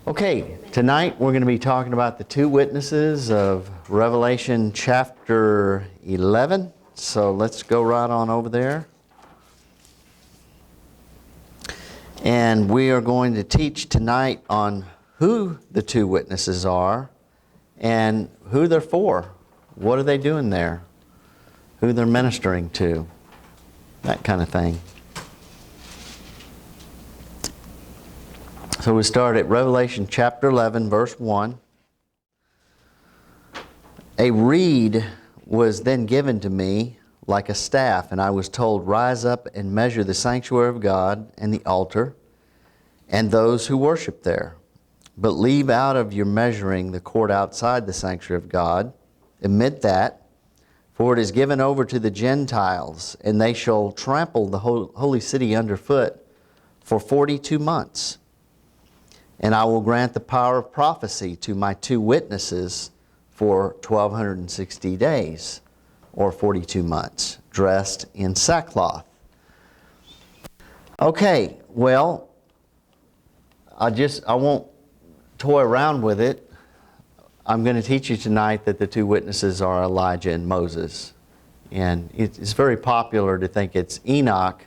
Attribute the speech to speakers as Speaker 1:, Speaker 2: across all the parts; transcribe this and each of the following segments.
Speaker 1: Okay, tonight we're going to be talking about the two witnesses of Revelation chapter 11. So let's go right on over there. And we are going to teach tonight on who the two witnesses are and who they're for. What are they doing there? Who they're ministering to. That kind of thing. So we start at Revelation chapter 11, verse 1. A reed was then given to me like a staff, and I was told, "Rise up and measure the sanctuary of God and the altar and those who worship there. But leave out of your measuring the court outside the sanctuary of God. Omit that, for it is given over to the Gentiles, and they shall trample the holy city underfoot for 42 months. And I will grant the power of prophecy to my two witnesses for 1260 days, or 42 months, dressed in sackcloth." Okay, well, I won't toy around with it. I'm going to teach you tonight that the two witnesses are Elijah and Moses. And it's very popular to think it's Enoch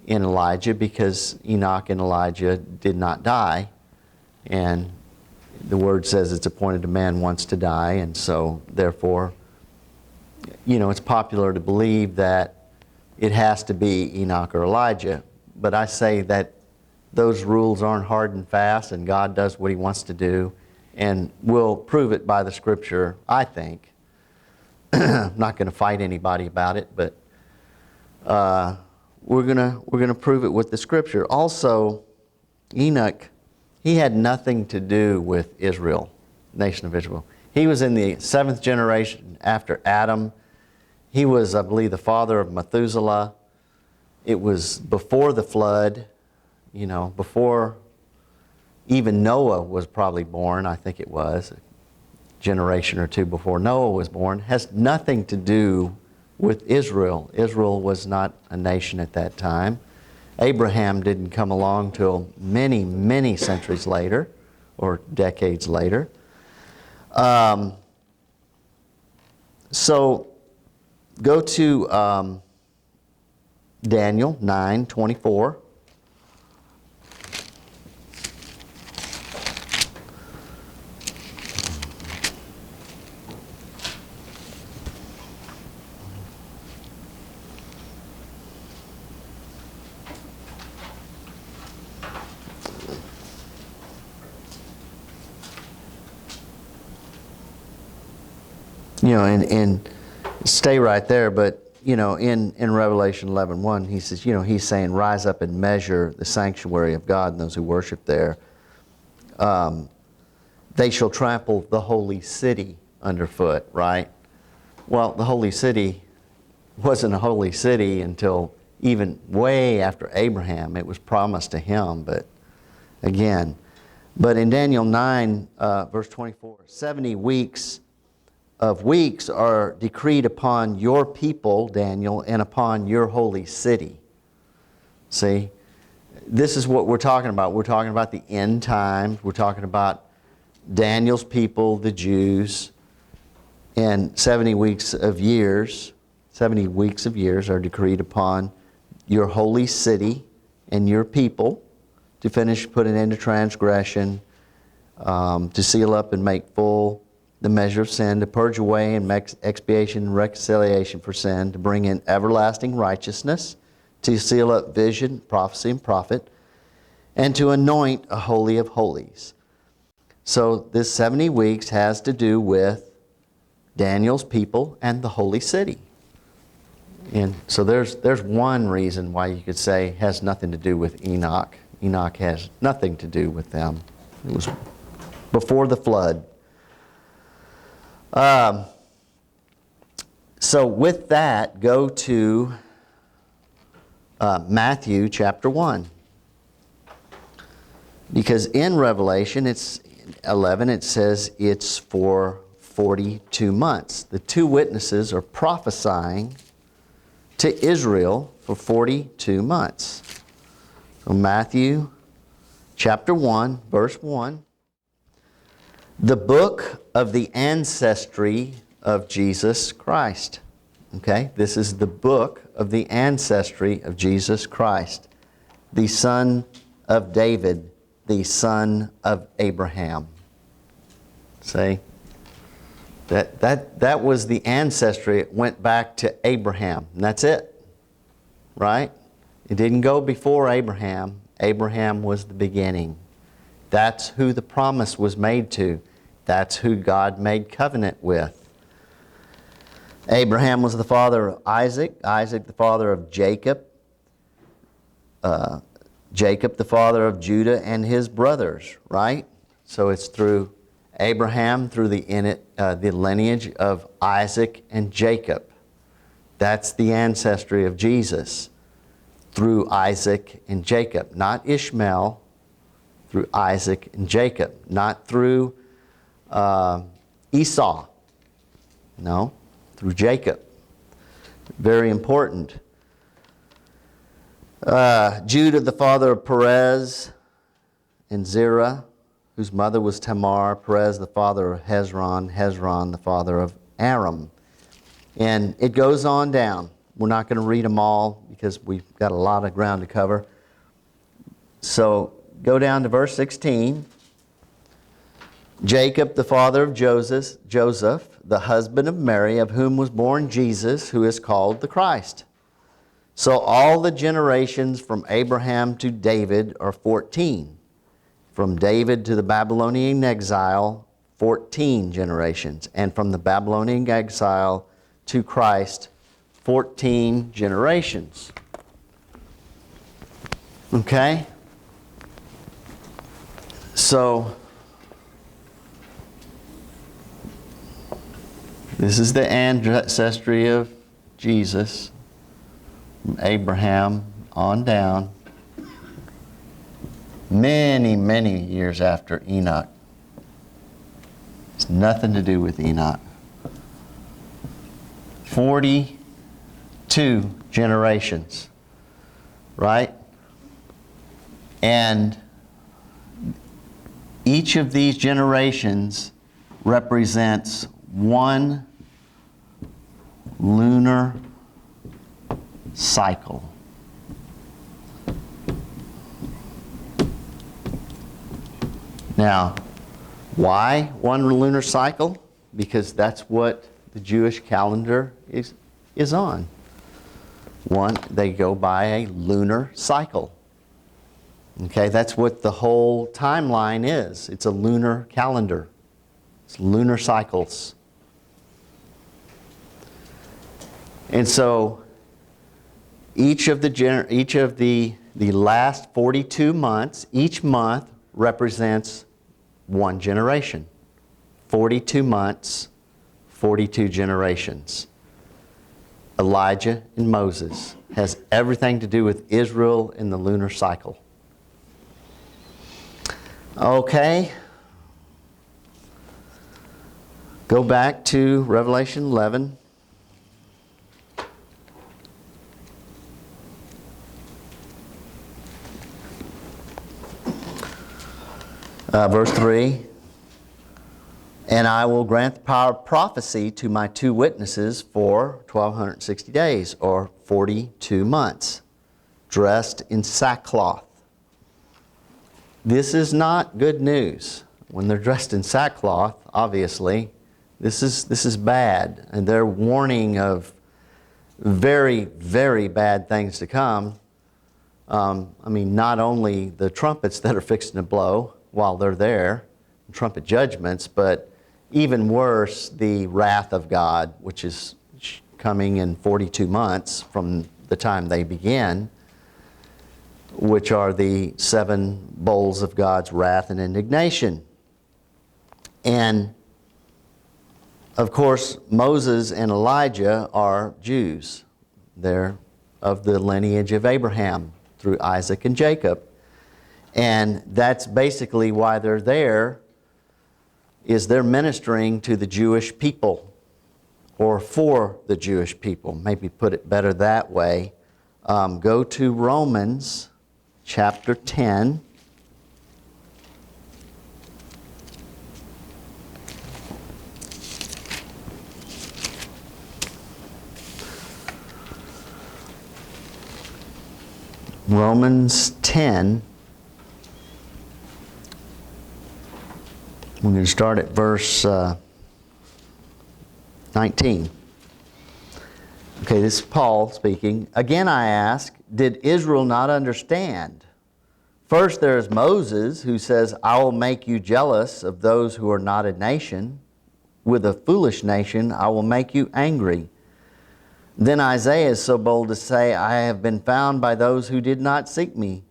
Speaker 1: and Elijah because Enoch and Elijah did not die. And the Word says it's appointed a man once to die, and so therefore, it's popular to believe that it has to be Enoch or Elijah. But I say that those rules aren't hard and fast, and God does what He wants to do, and we'll prove it by the Scripture, I think. I'm not going to fight anybody about it, but we're gonna prove it with the Scripture. Also, Enoch, he had nothing to do with Israel, nation of Israel. He was in the 7th generation after Adam. He was, I believe, the father of Methuselah. It was before the flood, before even Noah was probably born, I think it was, a generation or two before Noah was born. Has nothing to do with Israel. Israel was not a nation at that time. Abraham didn't come along till many, many centuries later, or decades later. So go to Daniel 9:24. And stay right there, but, in Revelation 11:1, he says, he's saying, "Rise up and measure the sanctuary of God and those who worship there. They shall trample the holy city underfoot," right? Well, the holy city wasn't a holy city until even way after Abraham. It was promised to him, but in Daniel 9, verse 24, 70 weeks are decreed upon your people, Daniel, and upon your holy city. See, this is what we're talking about. We're talking about the end times. We're talking about Daniel's people, the Jews, and 70 weeks of years are decreed upon your holy city and your people to put an end to transgression, to seal up and make full the measure of sin, to purge away and make expiation and reconciliation for sin, to bring in everlasting righteousness, to seal up vision, prophecy, and prophet, and to anoint a holy of holies. So this 70 weeks has to do with Daniel's people and the holy city. And so there's one reason why you could say it has nothing to do with Enoch. Enoch has nothing to do with them. It was before the flood. So with that, go to Matthew chapter 1. Because in Revelation 11, it says it's for 42 months. The two witnesses are prophesying to Israel for 42 months. So Matthew chapter 1, verse 1. The book of the ancestry of Jesus Christ. Okay, this is the book of the ancestry of Jesus Christ, the son of David, the son of Abraham. See? That was the ancestry. It went back to Abraham, and that's it. Right? It didn't go before Abraham. Abraham was the beginning. That's who the promise was made to. That's who God made covenant with. Abraham was the father of Isaac, Isaac the father of Jacob, Jacob the father of Judah and his brothers, right? So it's through Abraham, through the lineage of Isaac and Jacob. That's the ancestry of Jesus, through Isaac and Jacob. Not Ishmael, through Isaac and Jacob. Not through Esau. No, through Jacob. Very important. Judah, the father of Perez and Zerah, whose mother was Tamar. Perez, the father of Hezron. Hezron, the father of Aram. And it goes on down. We're not going to read them all because we've got a lot of ground to cover. So go down to verse 16. Jacob, the father of Joseph, the husband of Mary, of whom was born Jesus, who is called the Christ. So all the generations from Abraham to David are 14. From David to the Babylonian exile, 14 generations. And from the Babylonian exile to Christ, 14 generations. Okay? So, this is the ancestry of Jesus, from Abraham on down. Many, many years after Enoch. It's nothing to do with Enoch. 42 generations, right? And each of these generations represents one lunar cycle. Now, why one lunar cycle? Because that's what the Jewish calendar is on. They go by a lunar cycle. Okay, that's what the whole timeline is. It's a lunar calendar. It's lunar cycles. And so each of the last 42 months, each month represents one generation. 42 months, 42 generations. Elijah and Moses has everything to do with Israel in the lunar cycle. Okay. Go back to Revelation 11. Verse 3. And I will grant the power of prophecy to my two witnesses for 1260 days, or 42 months, dressed in sackcloth. This is not good news. When they're dressed in sackcloth, obviously, this is bad. And they're warning of very, very bad things to come. Not only the trumpets that are fixing to blow while they're there, trumpet judgments, but even worse, the wrath of God, which is coming in 42 months from the time they begin, which are the 7 bowls of God's wrath and indignation. And, of course, Moses and Elijah are Jews. They're of the lineage of Abraham through Isaac and Jacob. And that's basically why they're there, is they're ministering to the Jewish people, or for the Jewish people. Maybe put it better that way. Go to Romans chapter 10. Romans 10. We're going to start at verse 19. Okay, this is Paul speaking. Again I ask, did Israel not understand? First there is Moses, who says, I will make you jealous of those who are not a nation. With a foolish nation I will make you angry. Then Isaiah is so bold to say, I have been found by those who did not seek me.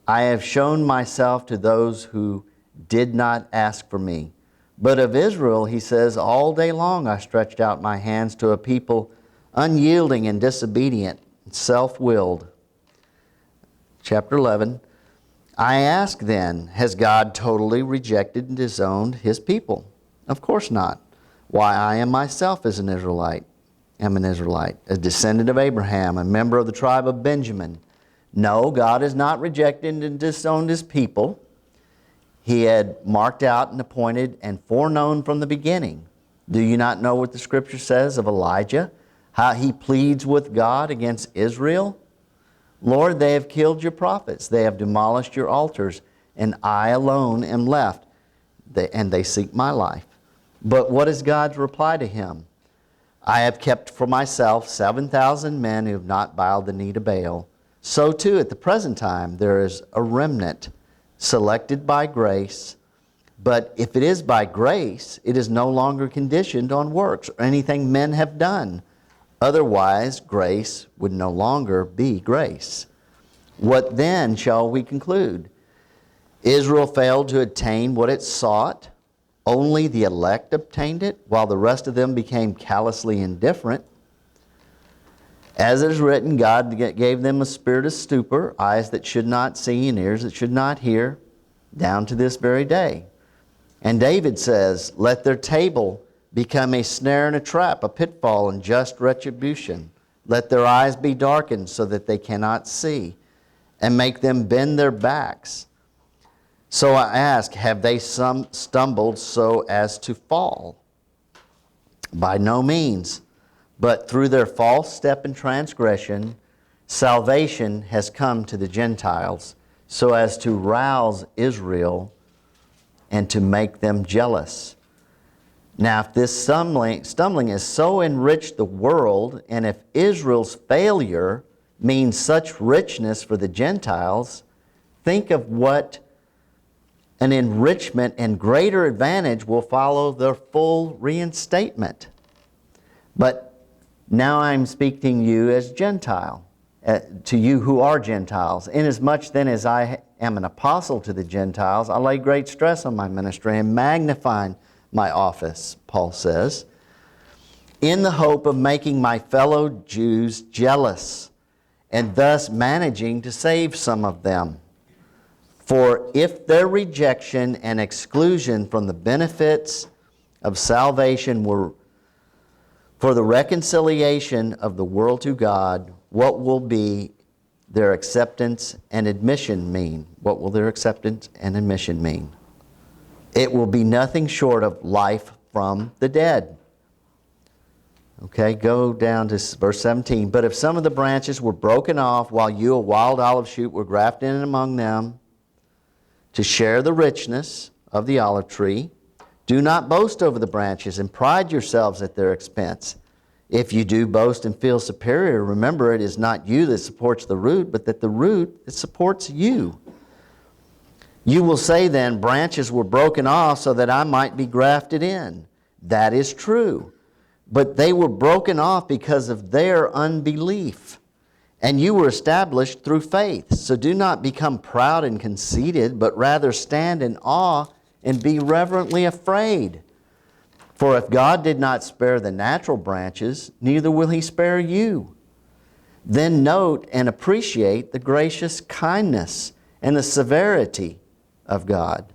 Speaker 1: I have shown myself to those who did not ask for me. But of Israel, he says, all day long I stretched out my hands to a people unyielding and disobedient, self-willed. Chapter 11, I ask then, has God totally rejected and disowned His people? Of course not. Why, I am myself as an Israelite, a descendant of Abraham, a member of the tribe of Benjamin. No, God has not rejected and disowned His people. He had marked out and appointed and foreknown from the beginning. Do you not know what the Scripture says of Elijah? How he pleads with God against Israel? Lord, they have killed your prophets. They have demolished your altars, and I alone am left, and they seek my life. But what is God's reply to him? I have kept for myself 7,000 men who have not bowed the knee to Baal. So too, at the present time, there is a remnant selected by grace. But if it is by grace, it is no longer conditioned on works or anything men have done. Otherwise, grace would no longer be grace. What then shall we conclude? Israel failed to attain what it sought. Only the elect obtained it, while the rest of them became callously indifferent. As it is written, God gave them a spirit of stupor, eyes that should not see and ears that should not hear, down to this very day. And David says, let their table become a snare and a trap, a pitfall and just retribution. Let their eyes be darkened so that they cannot see, and make them bend their backs. So I ask, have they stumbled so as to fall? By no means. But through their false step in transgression, salvation has come to the Gentiles, so as to rouse Israel and to make them jealous. Now, if this stumbling has so enriched the world, and if Israel's failure means such richness for the Gentiles, think of what an enrichment and greater advantage will follow their full reinstatement. But now I'm speaking to you as Gentile, to you who are Gentiles. Inasmuch then as I am an apostle to the Gentiles, I lay great stress on my ministry and magnify my office, Paul says, in the hope of making my fellow Jews jealous, and thus managing to save some of them. For if their rejection and exclusion from the benefits of salvation were for the reconciliation of the world to God, what will be their acceptance and admission mean? What will their acceptance and admission mean? It will be nothing short of life from the dead. Okay, go down to verse 17. But if some of the branches were broken off while you, a wild olive shoot, were grafted in among them to share the richness of the olive tree, do not boast over the branches and pride yourselves at their expense. If you do boast and feel superior, remember it is not you that supports the root, but that the root that supports you. You will say then, branches were broken off so that I might be grafted in. That is true. But they were broken off because of their unbelief. And you were established through faith. So do not become proud and conceited, but rather stand in awe and be reverently afraid. For if God did not spare the natural branches, neither will He spare you. Then note and appreciate the gracious kindness and the severity of God.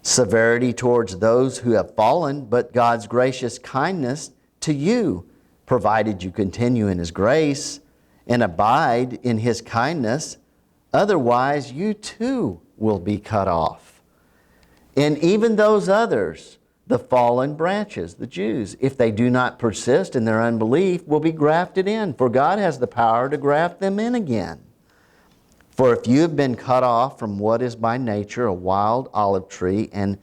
Speaker 1: Severity towards those who have fallen, but God's gracious kindness to you, provided you continue in His grace and abide in His kindness. Otherwise, you too will be cut off. And even those others, the fallen branches, the Jews, if they do not persist in their unbelief, will be grafted in, for God has the power to graft them in again. For if you have been cut off from what is by nature a wild olive tree, and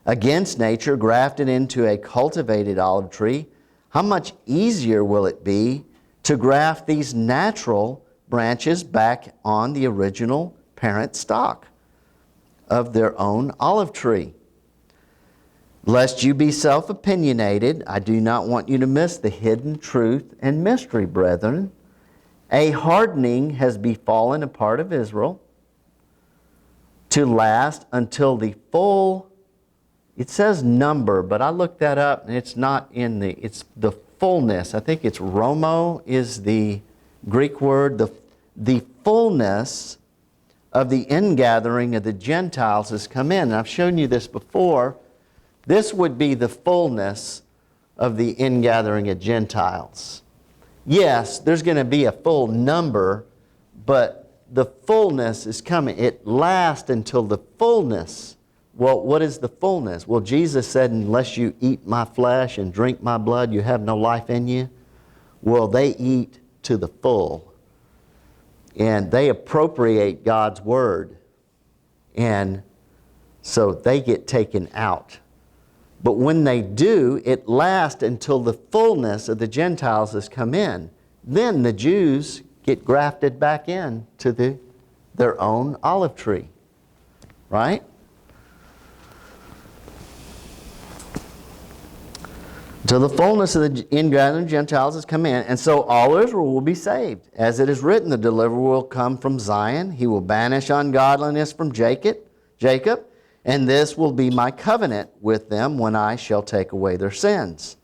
Speaker 1: against nature grafted into a cultivated olive tree, how much easier will it be to graft these natural branches back on the original parent stock of their own olive tree? Lest you be self-opinionated, I do not want you to miss the hidden truth and mystery, brethren. A hardening has befallen a part of Israel to last until the full, it says number, but I looked that up and it's not in it's the fullness. I think it's Romo is the Greek word. The fullness of the ingathering of the Gentiles has come in. And I've shown you this before. This would be the fullness of the ingathering of Gentiles. Yes, there's going to be a full number, but the fullness is coming. It lasts until the fullness. Well, what is the fullness? Well, Jesus said, unless you eat my flesh and drink my blood, you have no life in you. Well, they eat to the full. And they appropriate God's word. And so they get taken out. But when they do, it lasts until the fullness of the Gentiles has come in. Then the Jews get grafted back in to their own olive tree. Right? Till the fullness of the ingathering Gentiles has come in, and so all Israel will be saved. As it is written, the deliverer will come from Zion. He will banish ungodliness from Jacob, and this will be my covenant with them when I shall take away their sins.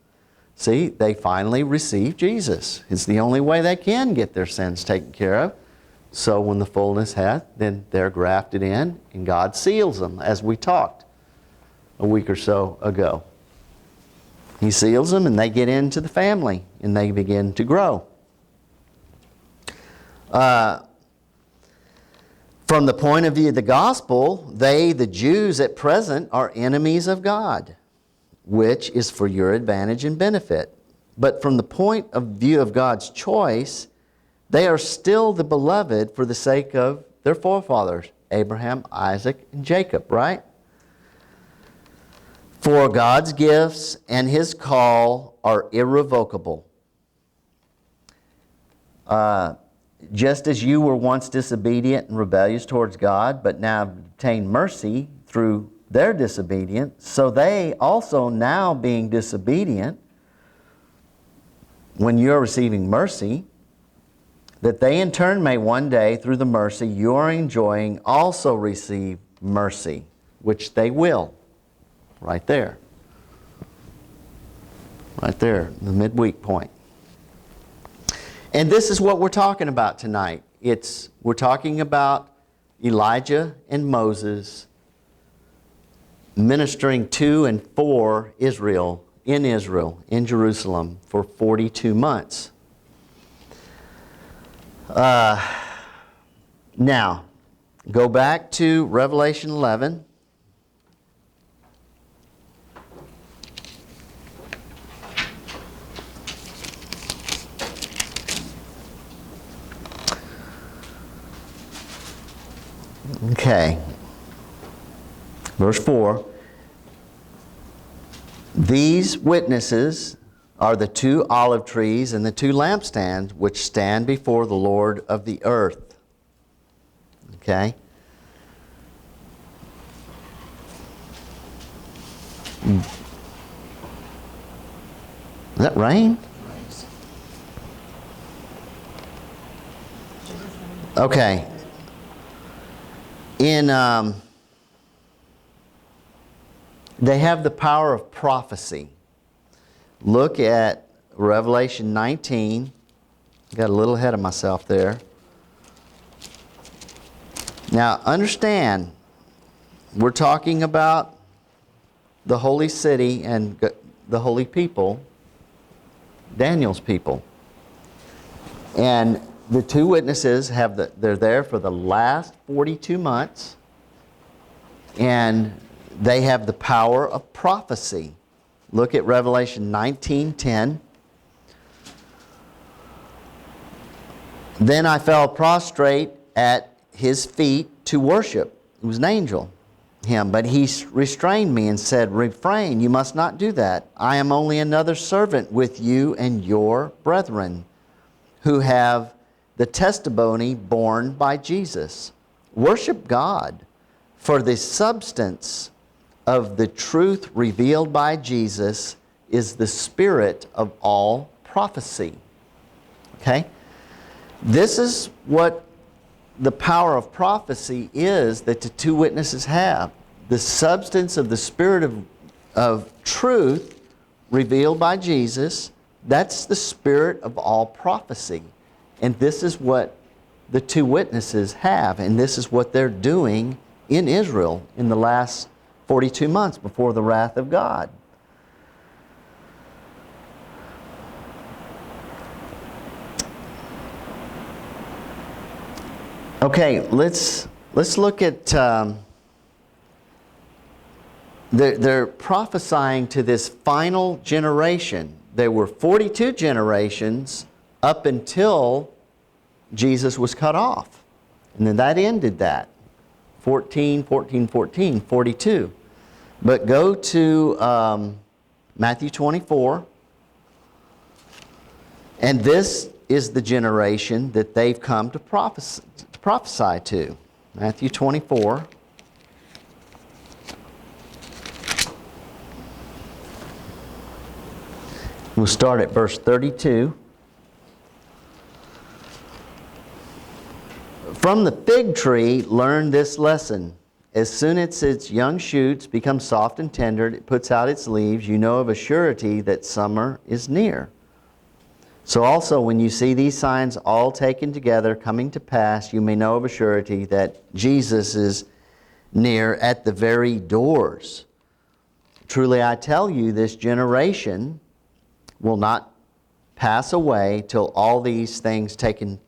Speaker 1: See, they finally receive Jesus. It's the only way they can get their sins taken care of. So when the fullness hath, then they're grafted in, and God seals them, as we talked a week or so ago. He seals them, and they get into the family, and they begin to grow. From the point of view of the gospel, they, the Jews at present, are enemies of God, which is for your advantage and benefit. But from the point of view of God's choice, they are still the beloved for the sake of their forefathers, Abraham, Isaac, and Jacob, right? For God's gifts and His call are irrevocable. Just as you were once disobedient and rebellious towards God, but now have obtained mercy through their disobedience, so they also now being disobedient, when you are receiving mercy, that they in turn may one day, through the mercy you are enjoying, also receive mercy, which they will. Right there. Right there, the midweek point. And this is what we're talking about tonight. We're talking about Elijah and Moses ministering to and for Israel, in Jerusalem, for 42 months. Now, go back to Revelation 11. Okay. Verse 4. These witnesses are the two olive trees and the two lampstands which stand before the Lord of the earth. Okay. Is that rain? Okay. They have the power of prophecy. Look at Revelation 19. Got a little ahead of myself there. Now understand, we're talking about the holy city and the holy people, Daniel's people. And the two witnesses they're there for the last 42 months, and they have the power of prophecy. Look at Revelation 19:10. Then I fell prostrate at his feet to worship. It was an angel, him. But he restrained me and said, refrain, you must not do that. I am only another servant with you and your brethren who have the testimony borne by Jesus. Worship God, for the substance of the truth revealed by Jesus is the spirit of all prophecy. Okay? This is what the power of prophecy is that the two witnesses have. The substance of the spirit of truth revealed by Jesus, that's the spirit of all prophecy. And this is what the two witnesses have, and this is what they're doing in Israel in the last 42 months before the wrath of God. Okay, let's look at, they're prophesying to this final generation. There were 42 generations up until Jesus was cut off. And then that ended that. 14, 14, 14, 42. But go to Matthew 24. And this is the generation that they've come to prophesy to. Matthew 24. We'll start at verse 32. From the fig tree, learn this lesson. As soon as its young shoots become soft and tender, it puts out its leaves, you know of a surety that summer is near. So also when you see these signs all taken together coming to pass, you may know of a surety that Jesus is near at the very doors. Truly I tell you, this generation will not pass away till all these things taken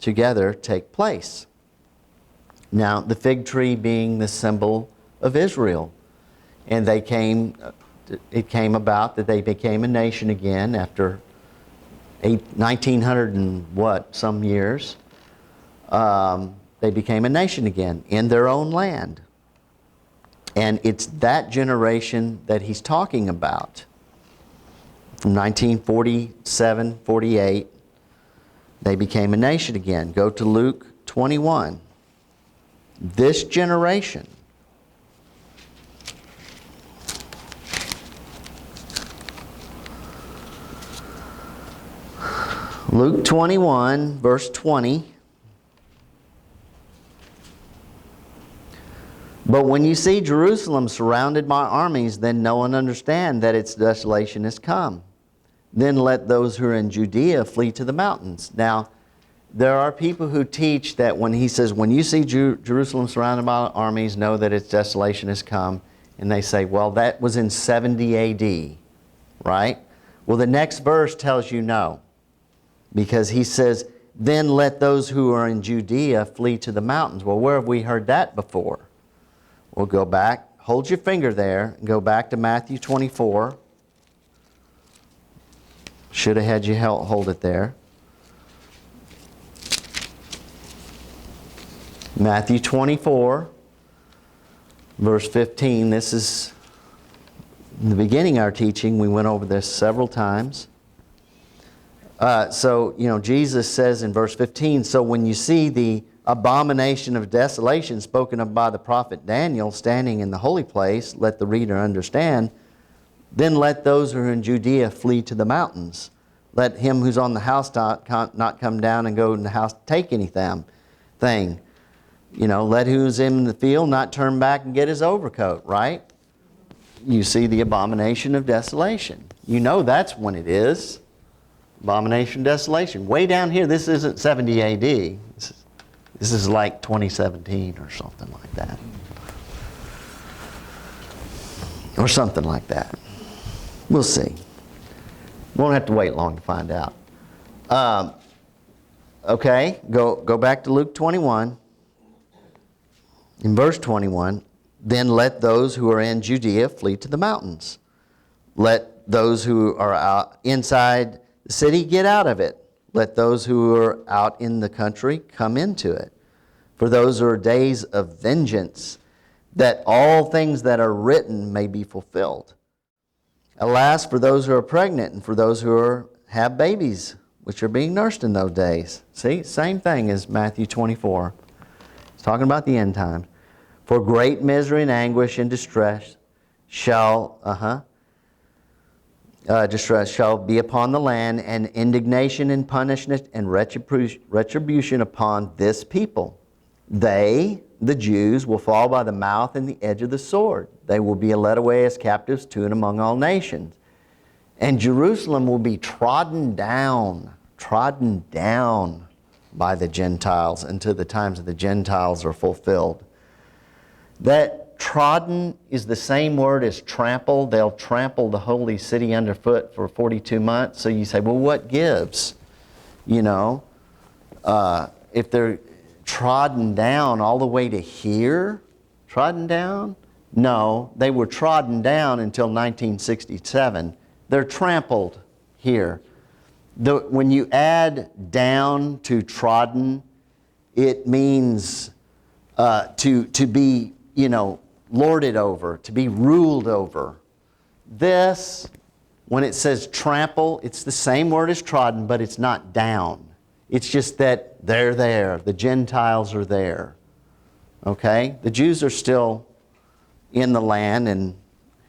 Speaker 1: together take place. Now, the fig tree being the symbol of Israel. And it came about that they became a nation again after 1900 and some years. They became a nation again in their own land. And it's that generation that he's talking about. From 1947, 48, they became a nation again. Go to Luke 21. This generation. Luke 21, verse 20. But when you see Jerusalem surrounded by armies, then know and understand that its desolation is come. Then let those who are in Judea flee to the mountains. Now, there are people who teach that when he says, when you see Jerusalem surrounded by armies, know that its desolation has come. And they say, well, that was in 70 A.D., right? Well, the next verse tells you no. Because he says, then let those who are in Judea flee to the mountains. Well, where have we heard that before? We'll go back, hold your finger there, and go back to Matthew 24. Should have had you hold it there. Matthew 24, verse 15. This is in the beginning of our teaching. We went over this several times. Jesus says in verse 15, so when you see the abomination of desolation spoken of by the prophet Daniel standing in the holy place, let the reader understand, then let those who are in Judea flee to the mountains. Let him who's on the housetop not come down and go in the house to take anything. Let who's in the field not turn back and get his overcoat, right? You see the abomination of desolation. You know that's when it is. Abomination of desolation. Way down here, this isn't 70 A.D. This is like 2017 or something like that. Or something like that. We'll see. Won't have to wait long to find out. Okay, go back to Luke 21. In verse 21, then let those who are in Judea flee to the mountains. Let those who are out inside the city get out of it. Let those who are out in the country come into it. For those are days of vengeance, that all things that are written may be fulfilled. Alas, for those who are pregnant and for those who have babies, which are being nursed in those days. See, same thing as Matthew 24. It's talking about the end times. For great misery and anguish and distress shall be upon the land, and indignation and punishment and retribution upon this people. They, the Jews, will fall by the mouth and the edge of the sword. They will be led away as captives to and among all nations. And Jerusalem will be trodden down by the Gentiles until the times of the Gentiles are fulfilled. That trodden is the same word as trample. They'll trample the holy city underfoot for 42 months. So you say, well, what gives? You know, if they're trodden down all the way to here, trodden down? No, they were trodden down until 1967. They're trampled here. When you add down to trodden, it means to be, lorded over, to be ruled over. This, when it says trample, it's the same word as trodden, but it's not down. It's just that they're there. The Gentiles are there. Okay? The Jews are still in the land and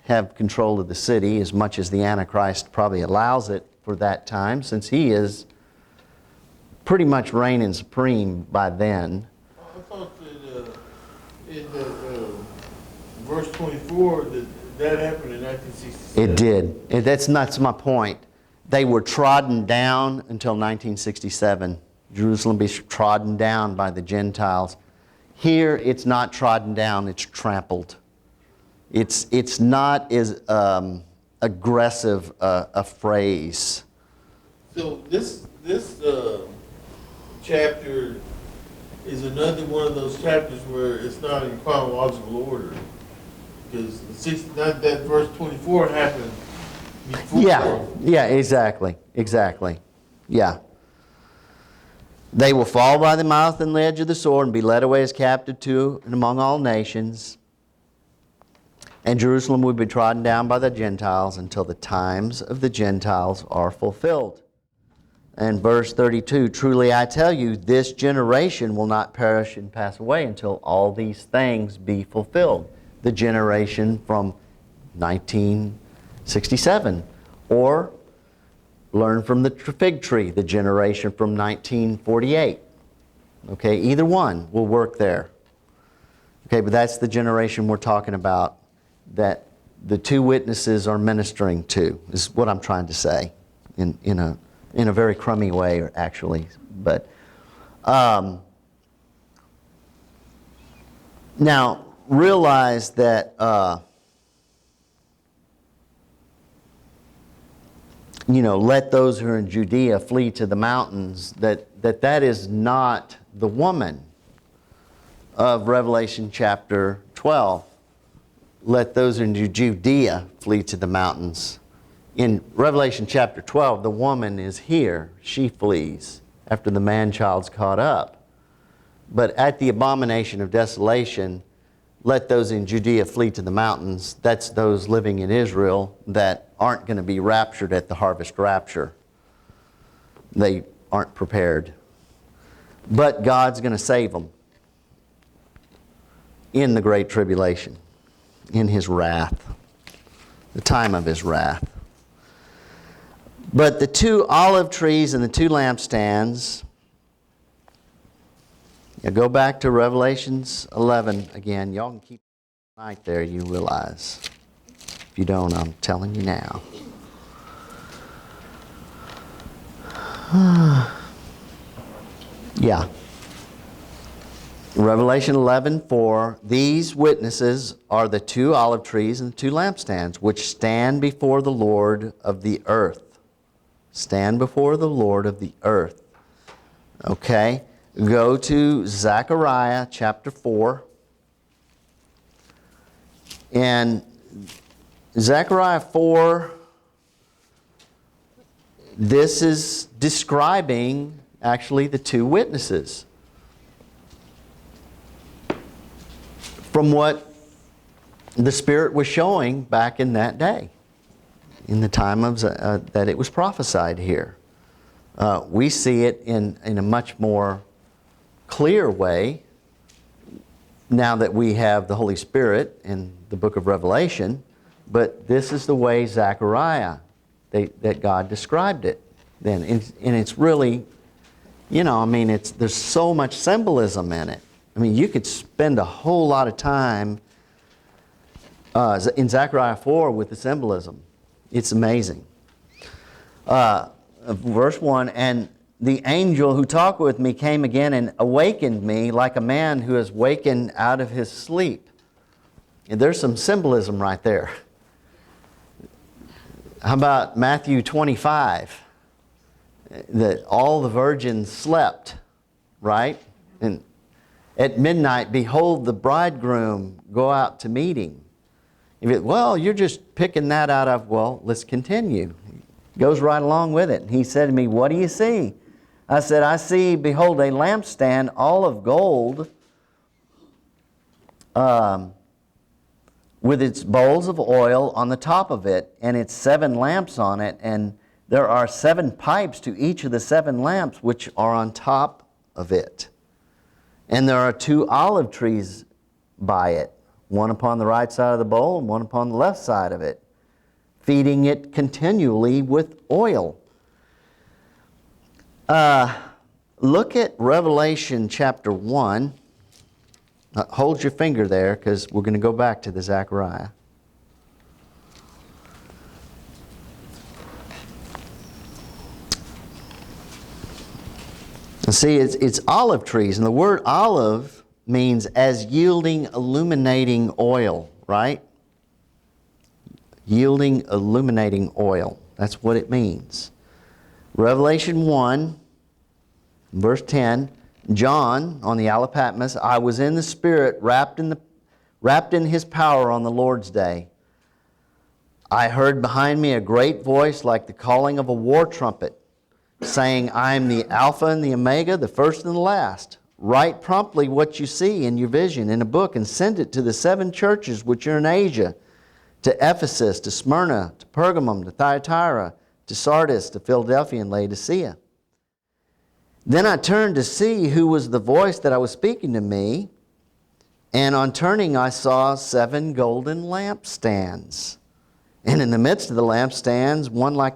Speaker 1: have control of the city as much as the Antichrist probably allows it for that time, since he is pretty much reigning supreme by then.
Speaker 2: I thought that in verse 24 that happened in 1967.
Speaker 1: It did. That's my point. They were trodden down until 1967. Jerusalem be trodden down by the Gentiles. Here, it's not trodden down, it's trampled. It's not as aggressive a phrase.
Speaker 2: So this chapter is another one of those chapters where it's not in chronological order, because that verse 24 happened before.
Speaker 1: Yeah, exactly. Yeah. They will fall by the mouth and the edge of the sword and be led away as captive to and among all nations. And Jerusalem will be trodden down by the Gentiles until the times of the Gentiles are fulfilled. And verse 32, truly I tell you, this generation will not perish and pass away until all these things be fulfilled. The generation from 1967. Or learn from the fig tree, the generation from 1948. Okay, either one will work there. Okay, but that's the generation we're talking about that the two witnesses are ministering to, is what I'm trying to say in a very crummy way, actually. But now realize that let those who are in Judea flee to the mountains, that is not the woman of Revelation chapter 12. Let those in Judea flee to the mountains. In Revelation chapter 12, the woman is here. She flees after the man-child's caught up. But at the abomination of desolation, let those in Judea flee to the mountains. That's those living in Israel that aren't going to be raptured at the harvest rapture. They aren't prepared. But God's going to save them in the Great Tribulation, in His wrath, the time of His wrath. But the two olive trees and the two lampstands, go back to Revelations 11 again. Y'all can keep it right there, you realize. If you don't, I'm telling you now. Yeah. Revelation 11:4, these witnesses are the two olive trees and the two lampstands, which stand before the Lord of the earth. Stand before the Lord of the earth. Okay? Go to Zechariah chapter 4. And Zechariah 4, this is describing actually the two witnesses. from what the Spirit was showing back in that day, in the time of that it was prophesied here. We see it in a much more clear way now that we have the Holy Spirit in the book of Revelation, but this is the way Zechariah, that God described it then. And it's really, there's so much symbolism in it. I mean, you could spend a whole lot of time in Zechariah 4 with the symbolism. It's amazing. Verse 1, and the angel who talked with me came again and awakened me like a man who is wakened out of his sleep. And there's some symbolism right there. How about Matthew 25? That all the virgins slept, right? And at midnight, behold, the bridegroom go out to meeting. Well, you're just picking that out of, well, let's continue. Goes right along with it. He said to me, what do you see? I said, I see, behold, a lampstand, all of gold, with its bowls of oil on the top of it, and its 7 lamps on it, and there are 7 pipes to each of the 7 lamps which are on top of it. And there are 2 olive trees by it, one upon the right side of the bowl and one upon the left side of it, feeding it continually with oil. Look at Revelation chapter 1. Hold your finger there because we're going to go back to the Zechariah. And see, it's olive trees, and the word olive means as yielding, illuminating oil, right? Yielding, illuminating oil. That's what it means. Revelation 1, verse 10, John on the Isle of Patmos, I was in the Spirit, wrapped in His power on the Lord's day. I heard behind me a great voice like the calling of a war trumpet, saying, I am the Alpha and the Omega, the first and the last. Write promptly what you see in your vision in a book and send it to the 7 churches which are in Asia, to Ephesus, to Smyrna, to Pergamum, to Thyatira, to Sardis, to Philadelphia, and Laodicea. Then I turned to see who was the voice that I was speaking to me, and on turning I saw 7 golden lampstands. And in the midst of the lampstands, one like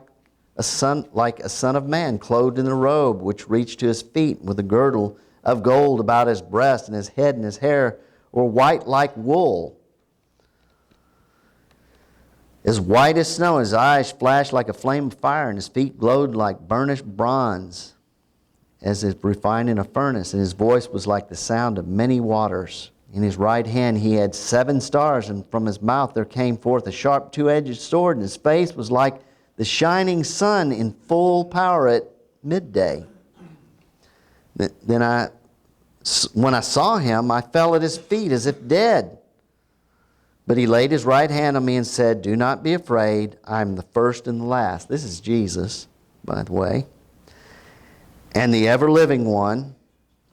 Speaker 1: a son of man, clothed in a robe which reached to his feet, with a girdle of gold about his breast, and his head and his hair were white like wool, as white as snow. His eyes flashed like a flame of fire, and his feet glowed like burnished bronze, as if refined in a furnace. And his voice was like the sound of many waters. In his right hand he had 7 stars, and from his mouth there came forth a sharp 2-edged sword, and his face was like the shining sun in full power at midday. Then when I saw him, I fell at his feet as if dead. But he laid his right hand on me and said, do not be afraid. I am the first and the last. This is Jesus, by the way. And the ever-living one.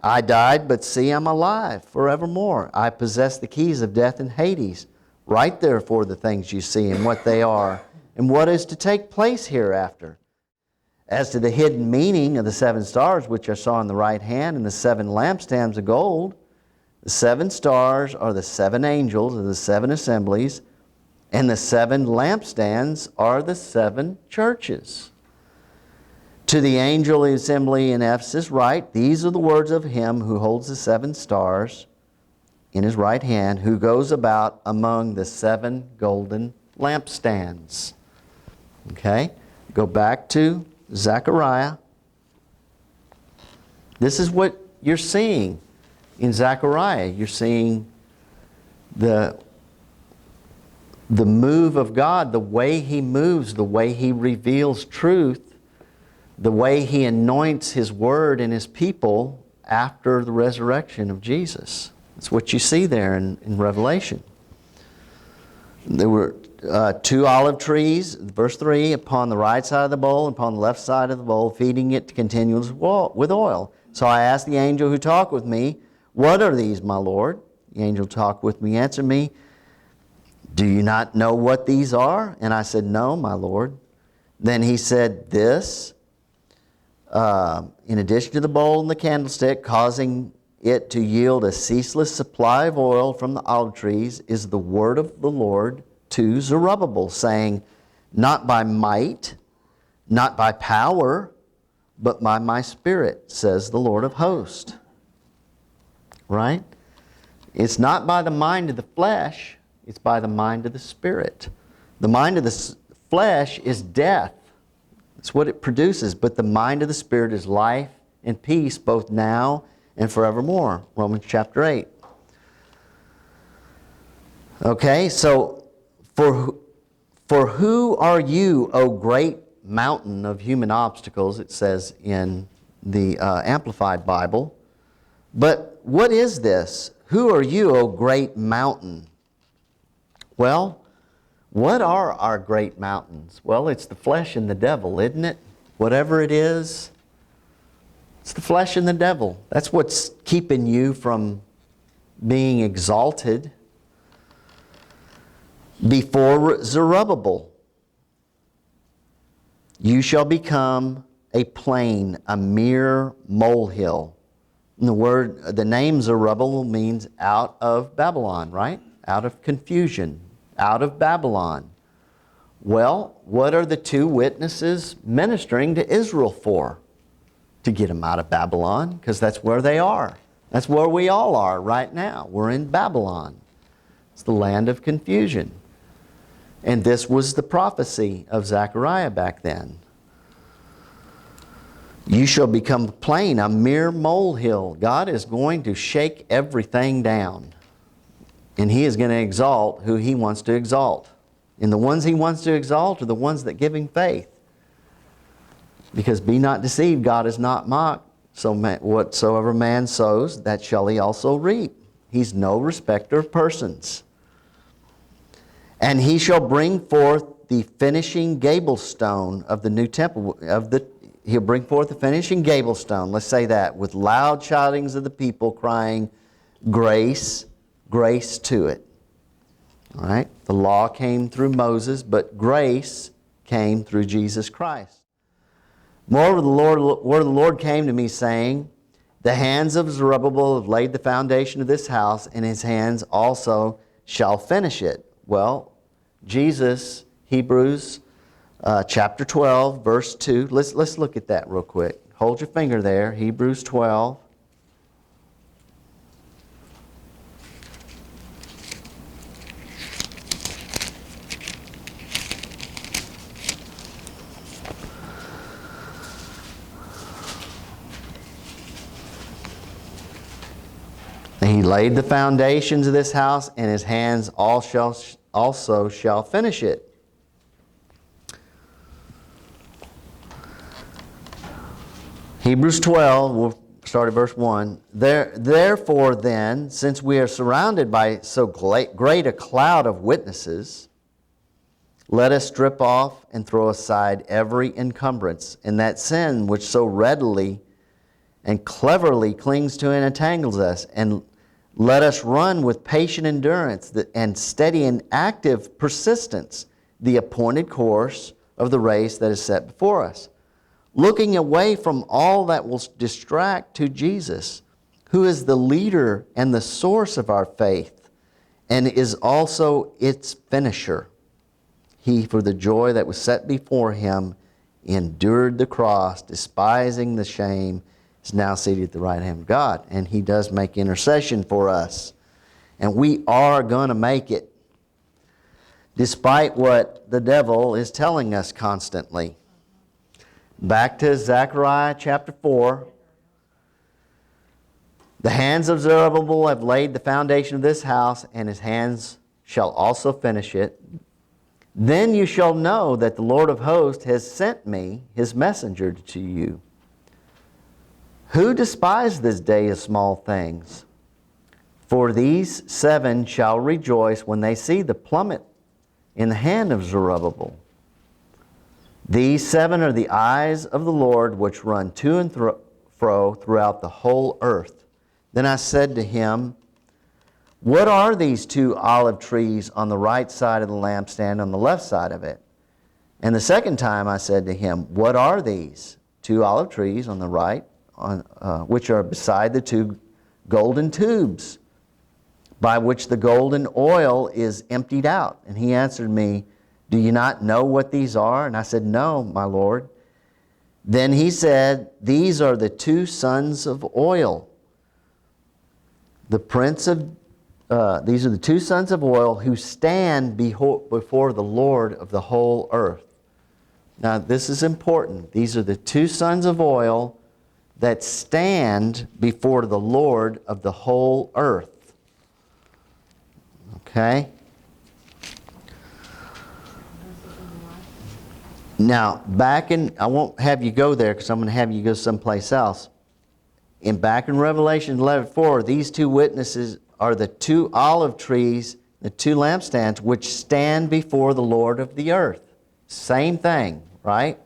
Speaker 1: I died, but see, I'm alive forevermore. I possess the keys of death and Hades. Write therefore the things you see and what they are, and what is to take place hereafter. As to the hidden meaning of the 7 stars which I saw in the right hand and the 7 lampstands of gold, the 7 stars are the 7 angels of the 7 assemblies, and the 7 lampstands are the 7 churches. To the angel of the assembly in Ephesus write, these are the words of him who holds the 7 stars in his right hand, who goes about among the 7 golden lampstands. Okay, go back to Zechariah. This is what you're seeing in Zechariah. You're seeing the move of God, the way He moves, the way He reveals truth, the way He anoints His Word and His people after the resurrection of Jesus. That's what you see there in Revelation. There were 2 olive trees, verse 3, upon the right side of the bowl and upon the left side of the bowl, feeding it continually with oil. So I asked the angel who talked with me, what are these, my Lord? The angel talked with me, answered me, do you not know what these are? And I said, no, my Lord. Then he said, this, in addition to the bowl and the candlestick, causing it to yield a ceaseless supply of oil from the olive trees, is the word of the Lord to Zerubbabel, saying, not by might, not by power, but by my Spirit, says the Lord of hosts. Right? It's not by the mind of the flesh, it's by the mind of the Spirit. The mind of the flesh is death. It's what it produces. But the mind of the Spirit is life and peace, both now and forevermore. Romans chapter 8. Okay, so for who are you, O great mountain of human obstacles, it says in the Amplified Bible. But what is this? Who are you, O great mountain? Well, what are our great mountains? Well, it's the flesh and the devil, isn't it? Whatever it is, it's the flesh and the devil. That's what's keeping you from being exalted before Zerubbabel. You shall become a plain, a mere molehill. And the name Zerubbabel means out of Babylon, right? Out of confusion, out of Babylon. Well, what are the two witnesses ministering to Israel for? To get them out of Babylon, because that's where they are. That's where we all are right now. We're in Babylon. It's the land of confusion. And this was the prophecy of Zechariah back then. You shall become plain, a mere molehill. God is going to shake everything down. And He is going to exalt who He wants to exalt. And the ones He wants to exalt are the ones that give Him faith. Because be not deceived, God is not mocked. So whatsoever man sows, that shall he also reap. He's no respecter of persons. And he shall bring forth the finishing gable stone of the new temple. He'll bring forth the finishing gable stone, let's say that, with loud shoutings of the people crying, grace, grace to it. All right? The law came through Moses, but grace came through Jesus Christ. Moreover, the word of the Lord came to me, saying, the hands of Zerubbabel have laid the foundation of this house, and his hands also shall finish it. Well, Jesus, Hebrews chapter 12, verse 2. Let's look at that real quick. Hold your finger there, Hebrews 12. He laid the foundations of this house, and his hands also shall finish it. Hebrews 12, we'll start at verse 1. Therefore then, since we are surrounded by so great a cloud of witnesses, let us strip off and throw aside every encumbrance, and that sin which so readily and cleverly clings to and entangles us, and let us run with patient endurance and steady and active persistence the appointed course of the race that is set before us, looking away from all that will distract to Jesus, who is the leader and the source of our faith, and is also its finisher. He, for the joy that was set before him, endured the cross, despising the shame, is now seated at the right hand of God. And He does make intercession for us. And we are going to make it, despite what the devil is telling us constantly. Back to Zechariah chapter 4. The hands of Zerubbabel have laid the foundation of this house, and his hands shall also finish it. Then you shall know that the Lord of hosts has sent me, his messenger, to you. Who despised this day of small things? For these 7 shall rejoice when they see the plummet in the hand of Zerubbabel. These 7 are the eyes of the Lord, which run to and fro throughout the whole earth. Then I said to him, What are these two olive trees on the right side of the lampstand, on the left side of it? And the second time I said to him, what are these? Two olive trees on the right, which are beside the two golden tubes, by which the golden oil is emptied out. And he answered me, do you not know what these are? And I said, no, my Lord. Then he said, these are the two sons of oil. These are the two sons of oil who stand before the Lord of the whole earth. Now, this is important. These are the two sons of oil that stand before the Lord of the whole earth. Okay? Now, I won't have you go there because I'm going to have you go someplace else. Back in Revelation 11:4, these two witnesses are the two olive trees, the two lampstands, which stand before the Lord of the earth. Same thing, right?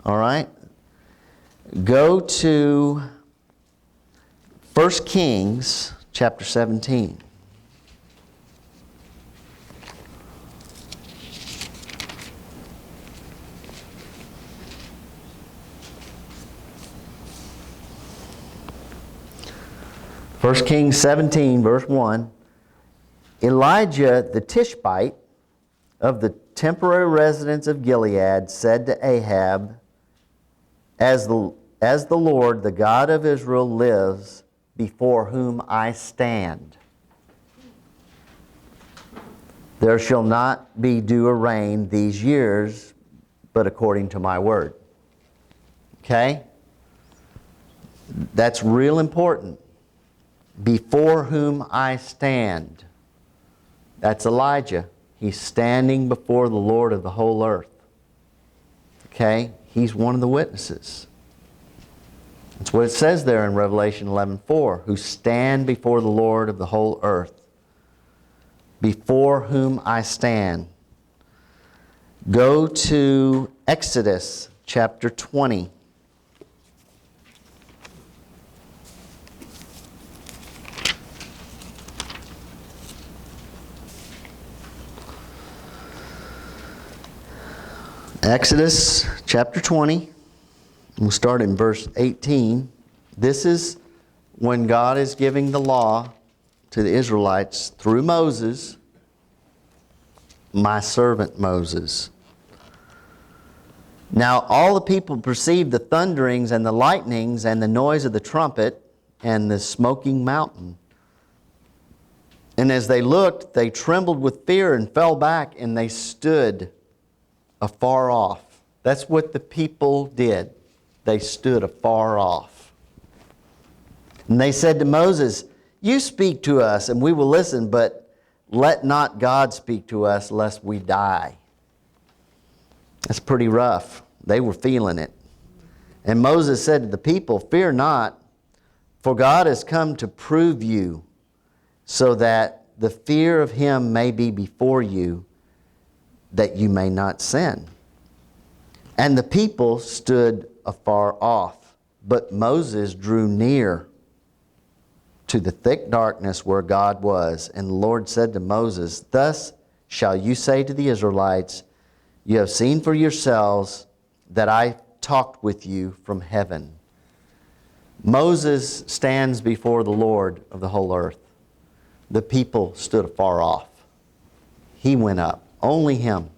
Speaker 1: All right. Go to 1 Kings chapter 17. 1 Kings 17, verse 1. Elijah the Tishbite of the temporary residence of Gilead said to Ahab, As the Lord, the God of Israel, lives, before whom I stand, there shall not be dew or rain these years, but according to my word. Okay? That's real important. Before whom I stand. That's Elijah. He's standing before the Lord of the whole earth. Okay? He's one of the witnesses. That's what it says there in Revelation 11:4. Who stand before the Lord of the whole earth. Before whom I stand. Go to Exodus chapter 20. Exodus chapter 20, we'll start in verse 18. This is when God is giving the law to the Israelites through Moses, my servant Moses. Now all the people perceived the thunderings and the lightnings and the noise of the trumpet and the smoking mountain. And as they looked, they trembled with fear and fell back, and they stood afar off. That's what the people did. They stood afar off. And they said to Moses, you speak to us and we will listen, but let not God speak to us lest we die. That's pretty rough. They were feeling it. And Moses said to the people, fear not, for God has come to prove you, so that the fear of him may be before you, that you may not sin. And the people stood afar off, but Moses drew near to the thick darkness where God was. And the Lord said to Moses, thus shall you say to the Israelites, you have seen for yourselves that I talked with you from heaven. Moses stands before the Lord of the whole earth. The people stood afar off. He went up. Only him.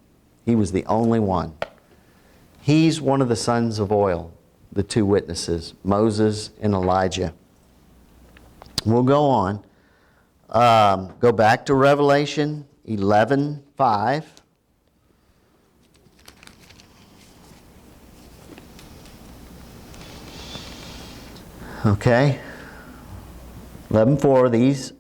Speaker 1: He was the only one. He's one of the sons of oil, the two witnesses, Moses and Elijah. We'll go on. Go back to Revelation 11:5. Okay. 11:4. These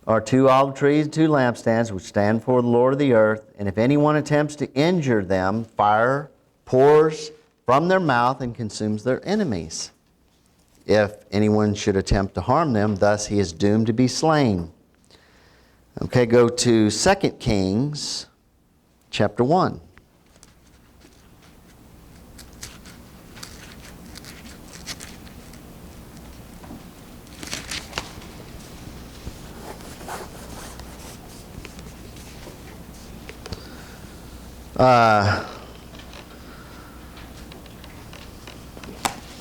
Speaker 1: are two olive trees, two lampstands, which stand for the Lord of the earth. And if anyone attempts to injure them, fire pours from their mouth and consumes their enemies. If anyone should attempt to harm them, thus he is doomed to be slain. Okay, go to 2 Kings chapter 1.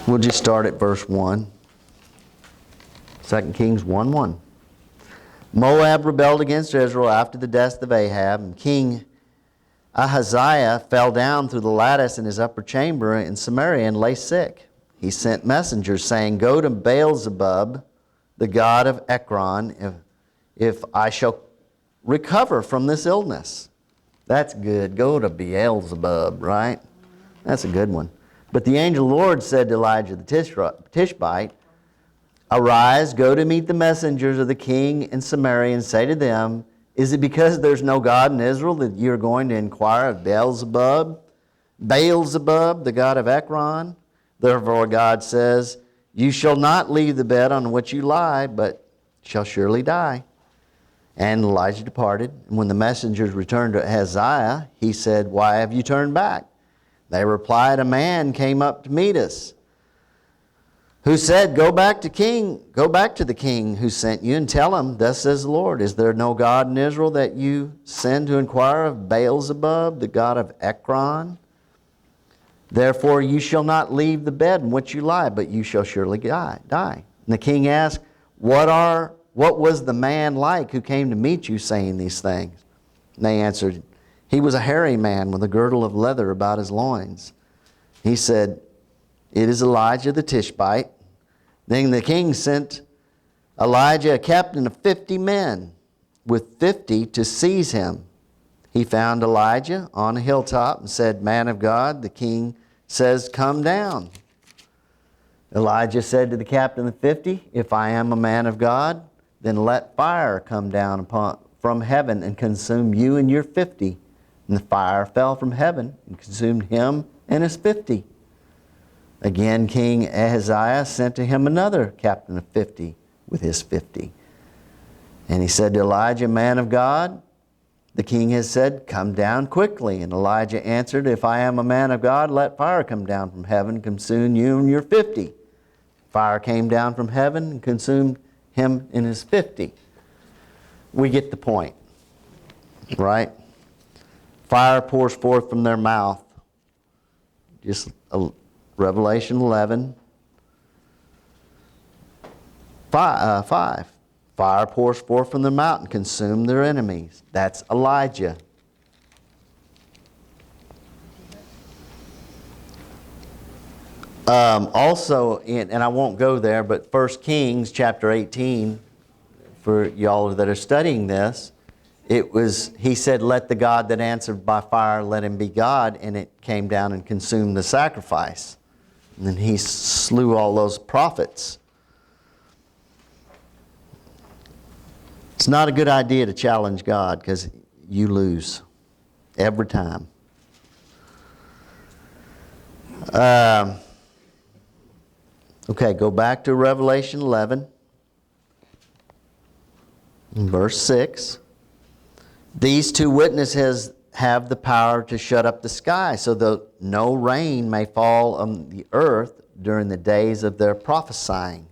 Speaker 1: We'll just start at verse 1. 2 Kings 1:1. Moab rebelled against Israel after the death of Ahab, and King Ahaziah fell down through the lattice in his upper chamber in Samaria and lay sick. He sent messengers saying, "Go to Beelzebub, the god of Ekron, if I shall recover from this illness." That's good. Go to Beelzebub, right? That's a good one. But the angel of the Lord said to Elijah the Tishbite, "Arise, go to meet the messengers of the king in Samaria and say to them, is it because there's no God in Israel that you're going to inquire of Beelzebub, the god of Ekron? Therefore God says, you shall not leave the bed on which you lie, but shall surely die." And Elijah departed. And when the messengers returned to Ahaziah, he said, "Why have you turned back?" They replied, "A man came up to meet us, who said, Go back to the king who sent you, and tell him, thus says the Lord, is there no God in Israel that you send to inquire of Beelzebub, the god of Ekron? Therefore you shall not leave the bed in which you lie, but you shall surely die." And the king asked, What was the man like who came to meet you, saying these things? And they answered, "He was a hairy man with a girdle of leather about his loins." He said, "It is Elijah the Tishbite." Then the king sent Elijah a captain of 50 men, with 50 to seize him. He found Elijah on a hilltop and said, "Man of God, the king says, come down." Elijah said to the captain of 50, "If I am a man of God, then let fire come down from heaven and consume you and your 50. And the fire fell from heaven and consumed him and his 50. Again, King Ahaziah sent to him another captain of 50 with his 50. And he said to Elijah, "Man of God, the king has said, come down quickly." And Elijah answered, "If I am a man of God, let fire come down from heaven and consume you and your 50. Fire came down from heaven and consumed him and his 50. We get the point, right? Fire pours forth from their mouth. Just Revelation 11, 5. Fire pours forth from their mouth and consume their enemies. That's Elijah. Also, and I won't go there, but 1 Kings chapter 18, for y'all that are studying this, he said, "Let the God that answered by fire, let him be God," and it came down and consumed the sacrifice. And then he slew all those prophets. It's not a good idea to challenge God, because you lose every time. Okay, go back to Revelation 11, verse 6. "These two witnesses have the power to shut up the sky, so that no rain may fall on the earth during the days of their prophesying."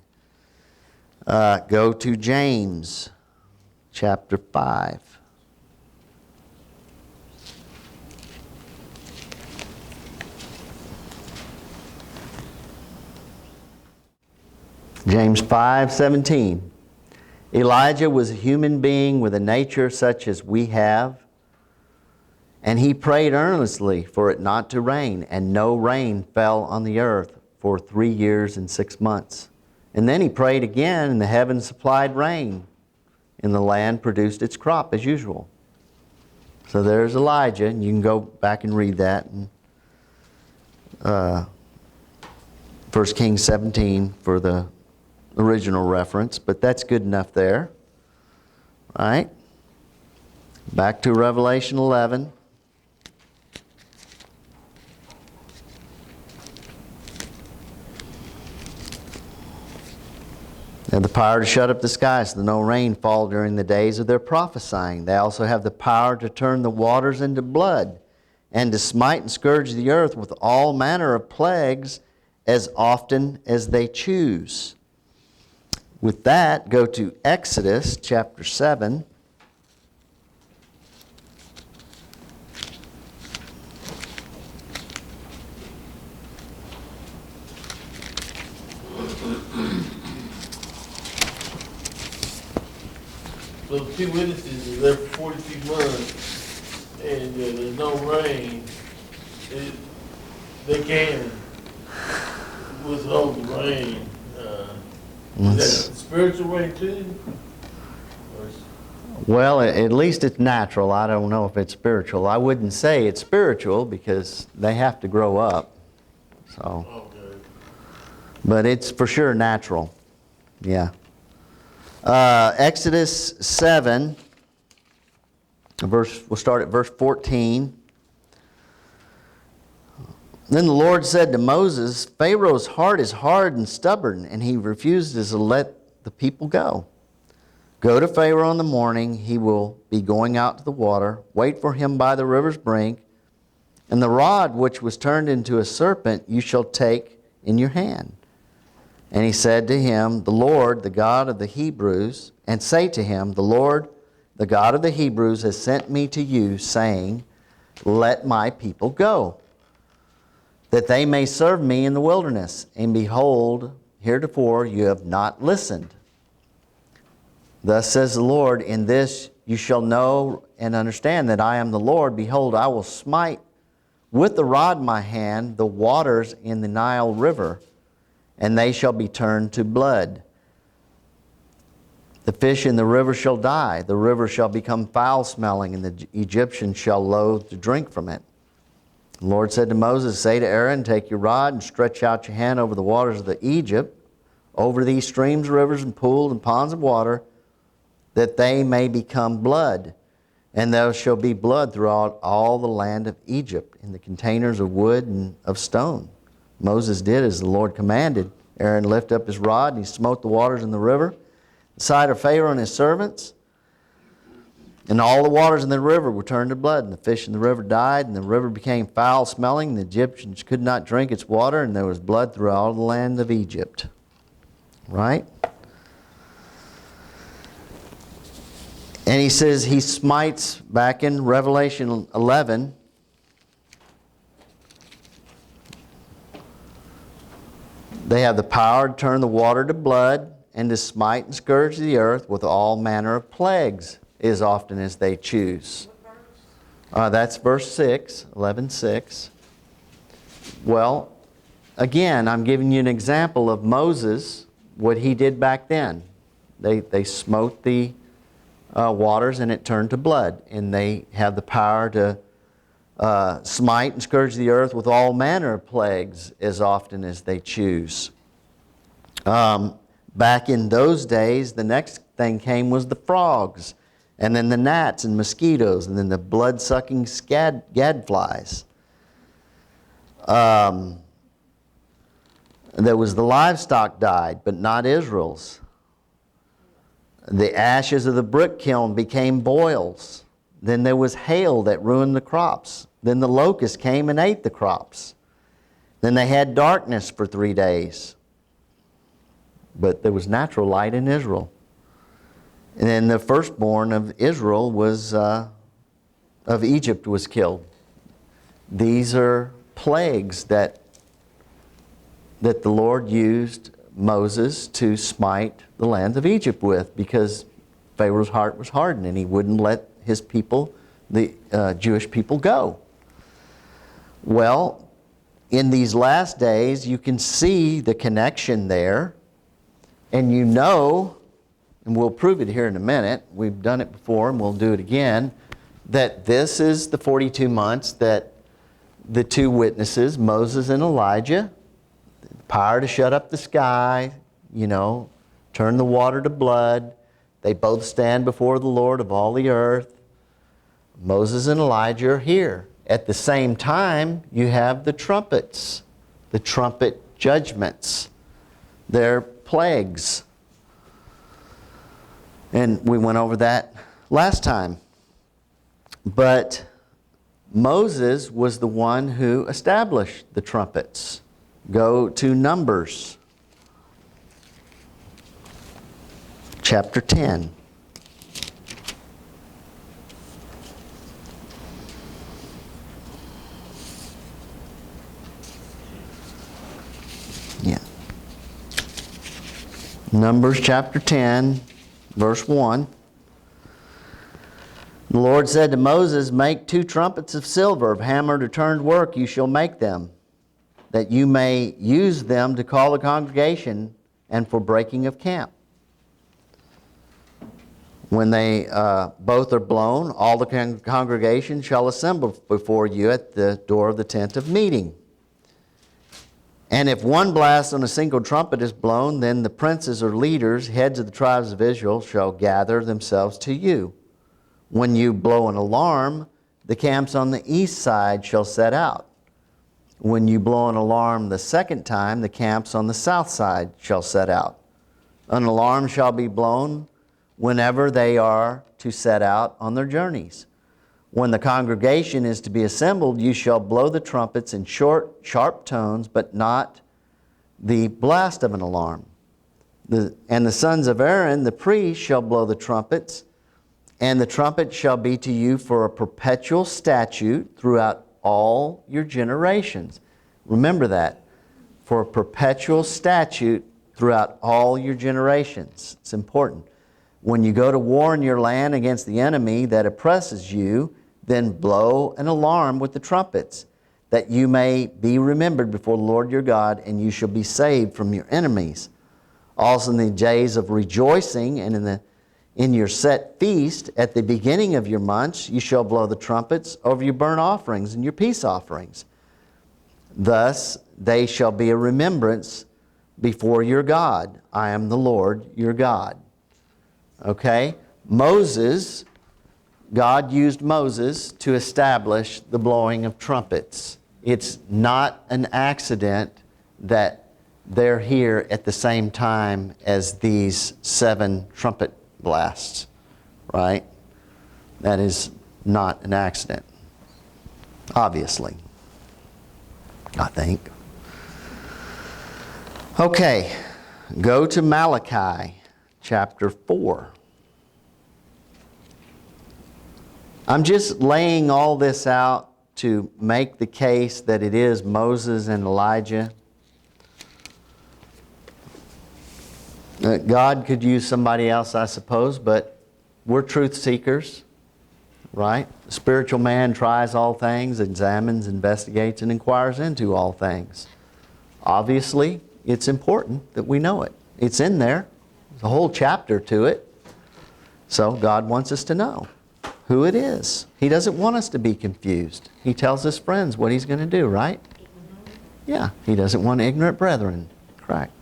Speaker 1: Go to James chapter 5. James 5:17. "Elijah was a human being with a nature such as we have, and he prayed earnestly for it not to rain, and no rain fell on the earth for 3 years and 6 months. And then he prayed again, and the heavens supplied rain, and the land produced its crop as usual." So there's Elijah, and you can go back and read that in 1 Kings 17 for the original reference, but that's good enough there. All right? Back to Revelation 11. They have the power to shut up the sky so that no rain fall during the days of their prophesying. They also have the power to turn the waters into blood, and to smite and scourge the earth with all manner of plagues as often as they choose. With that, go to Exodus chapter 7.
Speaker 2: those two witnesses are there for 42 months, and there's no rain, they can withhold the rain. Is that spiritual rain too?
Speaker 1: Well, at least it's natural. I don't know if it's spiritual. I wouldn't say it's spiritual because they have to grow up. So,
Speaker 2: Okay.
Speaker 1: but it's for sure natural. Yeah. Exodus 7, we'll start at verse 14. Then the Lord said to Moses, Pharaoh's heart is hard and stubborn, and he refuses to let the people go. Go to Pharaoh in the morning. He will be going out to the water. Wait for him by the river's brink. And the rod which was turned into a serpent you shall take in your hand. And he said to him, the Lord, the God of the Hebrews, and say to him, the Lord, the God of the Hebrews, has sent me to you, saying, let my people go, that they may serve me in the wilderness. And behold, heretofore you have not listened. Thus says the Lord, in this you shall know and understand that I am the Lord. Behold, I will smite with the rod in my hand the waters in the Nile River, and they shall be turned to blood. The fish in the river shall die. The river shall become foul-smelling, and the Egyptians shall loathe to drink from it. The Lord said to Moses, say to Aaron, take your rod and stretch out your hand over the waters of the Egypt, over these streams, rivers, and pools, and ponds of water, that they may become blood. And there shall be blood throughout all the land of Egypt, in the containers of wood and of stone. Moses did as the Lord commanded. Aaron lifted up his rod, and he smote the waters in the river, the sight of Pharaoh and his servants. And all the waters in the river were turned to blood, and the fish in the river died, and the river became foul-smelling, and the Egyptians could not drink its water, and there was blood throughout all the land of Egypt. Right? And he says he smites, back in Revelation 11, they have the power to turn the water to blood and to smite and scourge the earth with all manner of plagues as often as they choose. That's verse 6, 11:6. Well, again, I'm giving you an example of Moses, what he did back then. They smote the waters and it turned to blood. And they have the power to smite and scourge the earth with all manner of plagues as often as they choose. Back in those days, the next thing came was the frogs, and then the gnats and mosquitoes, and then the blood-sucking gadflies. There was the livestock died, but not Israel's. The ashes of the brick kiln became boils. Then there was hail that ruined the crops. Then the locusts came and ate the crops. Then they had darkness for 3 days. But there was natural light in Israel. And then the firstborn of Israel was, of Egypt was killed. These are plagues that the Lord used Moses to smite the land of Egypt with, because Pharaoh's heart was hardened and he wouldn't let his people, the Jewish people, go. Well, in these last days, you can see the connection there, and you know, and we'll prove it here in a minute, we've done it before and we'll do it again, that this is the 42 months that the two witnesses, Moses and Elijah, power to shut up the sky, turn the water to blood. They both stand before the Lord of all the earth. Moses and Elijah are here. At the same time, you have the trumpets, the trumpet judgments. They're plagues. And we went over that last time. But Moses was the one who established the trumpets. Go to Numbers, chapter 10. Yeah. Numbers chapter 10, verse 1. The Lord said to Moses, make 2 trumpets of silver, of hammered or turned work you shall make them, that you may use them to call the congregation and for breaking of camp. When they both are blown, all the congregation shall assemble before you at the door of the tent of meeting. And if one blast on a single trumpet is blown, then the princes or leaders, heads of the tribes of Israel, shall gather themselves to you. When you blow an alarm, the camps on the east side shall set out. When you blow an alarm the second time, the camps on the south side shall set out. An alarm shall be blown whenever they are to set out on their journeys. When the congregation is to be assembled, you shall blow the trumpets in short, sharp tones, but not the blast of an alarm. And the sons of Aaron, the priests, shall blow the trumpets, and the trumpet shall be to you for a perpetual statute throughout all your generations. Remember that. For a perpetual statute throughout all your generations. It's important. When you go to war in your land against the enemy that oppresses you, then blow an alarm with the trumpets, that you may be remembered before the Lord your God, and you shall be saved from your enemies. Also in the days of rejoicing and in your set feast, at the beginning of your months, you shall blow the trumpets over your burnt offerings and your peace offerings. Thus they shall be a remembrance before your God. I am the Lord your God. Okay? Moses, God used Moses to establish the blowing of trumpets. It's not an accident that they're here at the same time as these 7 trumpet blasts, right? That is not an accident, obviously, I think. Okay, go to Malachi chapter 4. I'm just laying all this out to make the case that it is Moses and Elijah. God could use somebody else, I suppose, but we're truth seekers, right? The spiritual man tries all things, examines, investigates, and inquires into all things. Obviously, it's important that we know it. It's in there. There's a whole chapter to it. So God wants us to know who it is. He doesn't want us to be confused. He tells his friends what he's going to do, right? Yeah, he doesn't want ignorant brethren. Correct.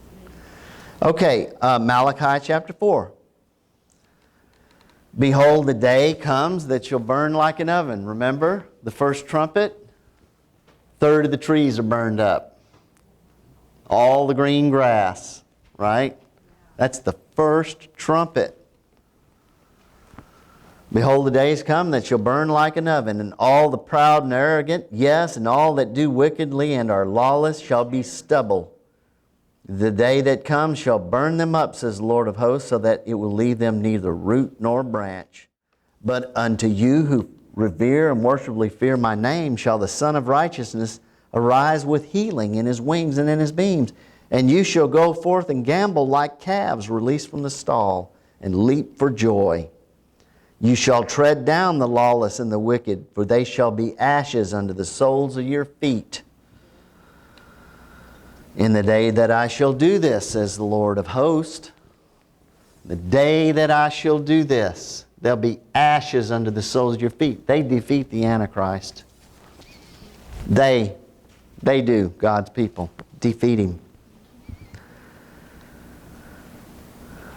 Speaker 1: Okay, Malachi chapter 4. Behold, the day comes that shall burn like an oven. Remember the first trumpet? 1/3 of the trees are burned up. All the green grass, right? That's the first trumpet. Behold, the days come that shall burn like an oven, and all the proud and arrogant, yes, and all that do wickedly and are lawless shall be stubble. The day that comes shall burn them up, says the Lord of hosts, so that it will leave them neither root nor branch. But unto you who revere and worshipfully fear my name shall the Son of Righteousness arise with healing in his wings and in his beams. And you shall go forth and gambol like calves released from the stall, and leap for joy. You shall tread down the lawless and the wicked, for they shall be ashes under the soles of your feet. In the day that I shall do this, says the Lord of hosts, the day that I shall do this, there'll be ashes under the soles of your feet. They defeat the Antichrist. They do, God's people, defeat him.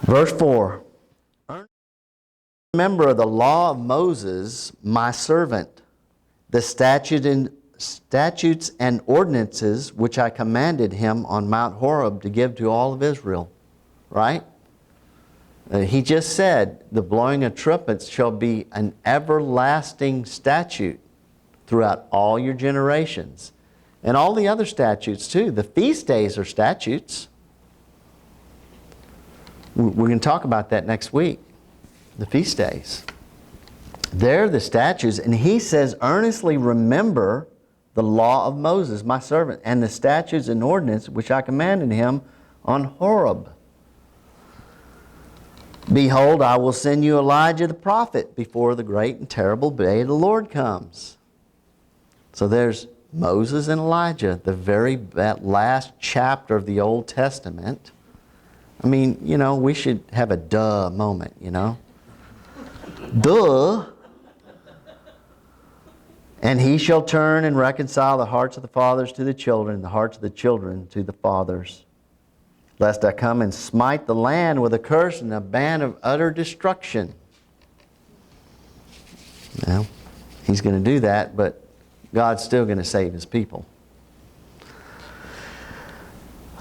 Speaker 1: Verse 4. Remember of the law of Moses, my servant, the statutes and ordinances which I commanded him on Mount Horeb to give to all of Israel. Right? He just said, the blowing of trumpets shall be an everlasting statute throughout all your generations. And all the other statutes too. The feast days are statutes. We're going to talk about that next week. The feast days. They're the statutes. And he says, earnestly remember the law of Moses, my servant, and the statutes and ordinances which I commanded him on Horeb. Behold, I will send you Elijah the prophet before the great and terrible day of the Lord comes. So there's Moses and Elijah, that last chapter of the Old Testament. I mean, we should have a duh moment, Duh. And he shall turn and reconcile the hearts of the fathers to the children, and the hearts of the children to the fathers. Lest I come and smite the land with a curse and a ban of utter destruction. Now, he's going to do that, but God's still going to save His people.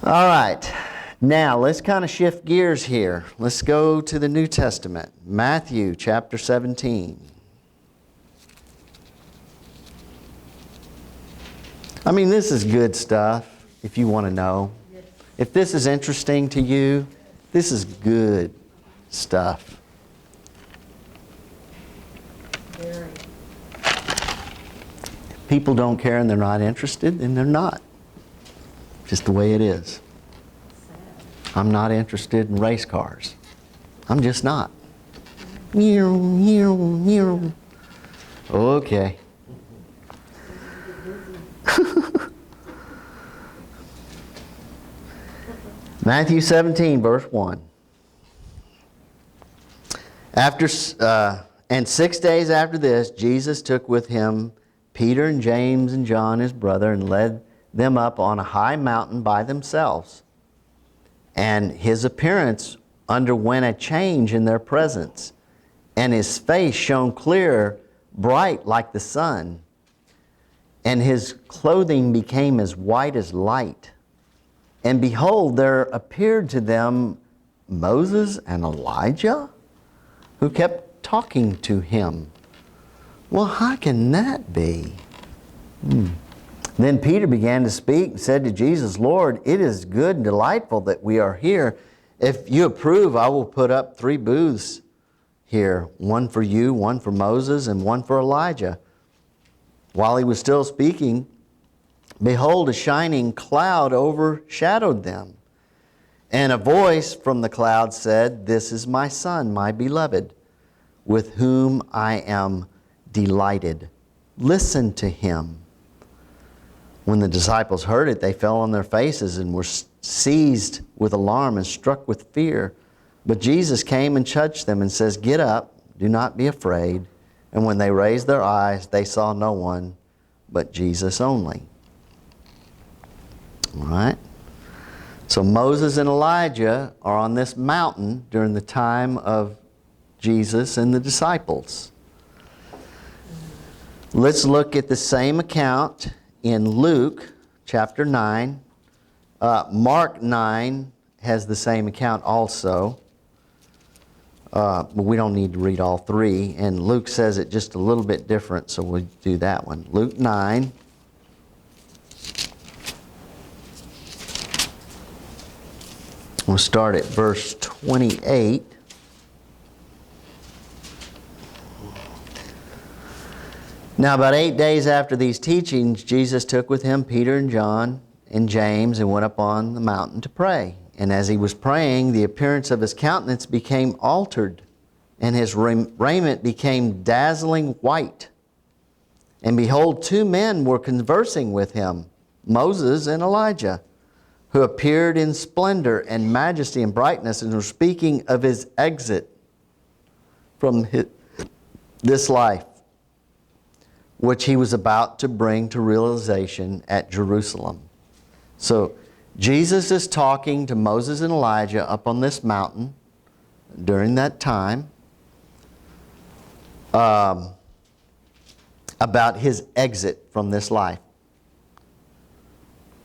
Speaker 1: All right. Now, let's kind of shift gears here. Let's go to the New Testament. Matthew chapter 17. I mean, this is good stuff, if you want to know. If this is interesting to you, this is good stuff.
Speaker 3: Very.
Speaker 1: If people don't care and they're not interested, then they're not. Just the way it is. I'm not interested in race cars. I'm just not. Okay. Matthew 17, verse 1. And 6 days after this, Jesus took with Him Peter and James and John his brother, and led them up on a high mountain by themselves. And His appearance underwent a change in their presence, and His face shone clear, bright like the sun, and His clothing became as white as light. And behold, there appeared to them Moses and Elijah, who kept talking to Him. Well, how can that be? Then Peter began to speak and said to Jesus, Lord, it is good and delightful that we are here. If you approve, I will put up 3 booths here, one for you, one for Moses, and one for Elijah. While he was still speaking, behold, a shining cloud overshadowed them. And a voice from the cloud said, This is my Son, my beloved, with whom I am delighted. Listen to Him. When the disciples heard it, they fell on their faces and were seized with alarm and struck with fear. But Jesus came and touched them and says, Get up, do not be afraid. And when they raised their eyes, they saw no one but Jesus only. All right? So Moses and Elijah are on this mountain during the time of Jesus and the disciples. Let's look at the same account in Luke chapter 9. Mark 9 has the same account also. But we don't need to read all 3. And Luke says it just a little bit different, so we'll do that one. Luke 9. We'll start at verse 28. Now about 8 days after these teachings, Jesus took with Him Peter and John and James and went up on the mountain to pray. And as He was praying, the appearance of His countenance became altered, and His raiment became dazzling white. And behold, 2 men were conversing with Him, Moses and Elijah, who appeared in splendor and majesty and brightness, and were speaking of His exit from this life, which He was about to bring to realization at Jerusalem. So Jesus is talking to Moses and Elijah up on this mountain during that time about His exit from this life.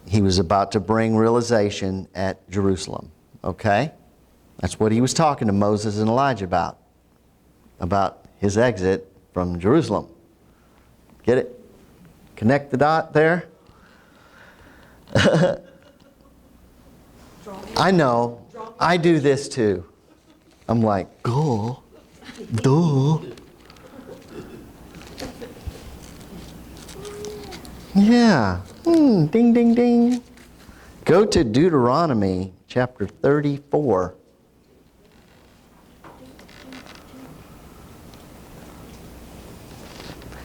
Speaker 1: He was about to bring realization at Jerusalem. Okay? That's what He was talking to Moses and Elijah about His exit from Jerusalem. Get it? Connect the dot there? I know. I do this too. I'm like, duh. Yeah. Ding, ding, ding. Go to Deuteronomy chapter 34.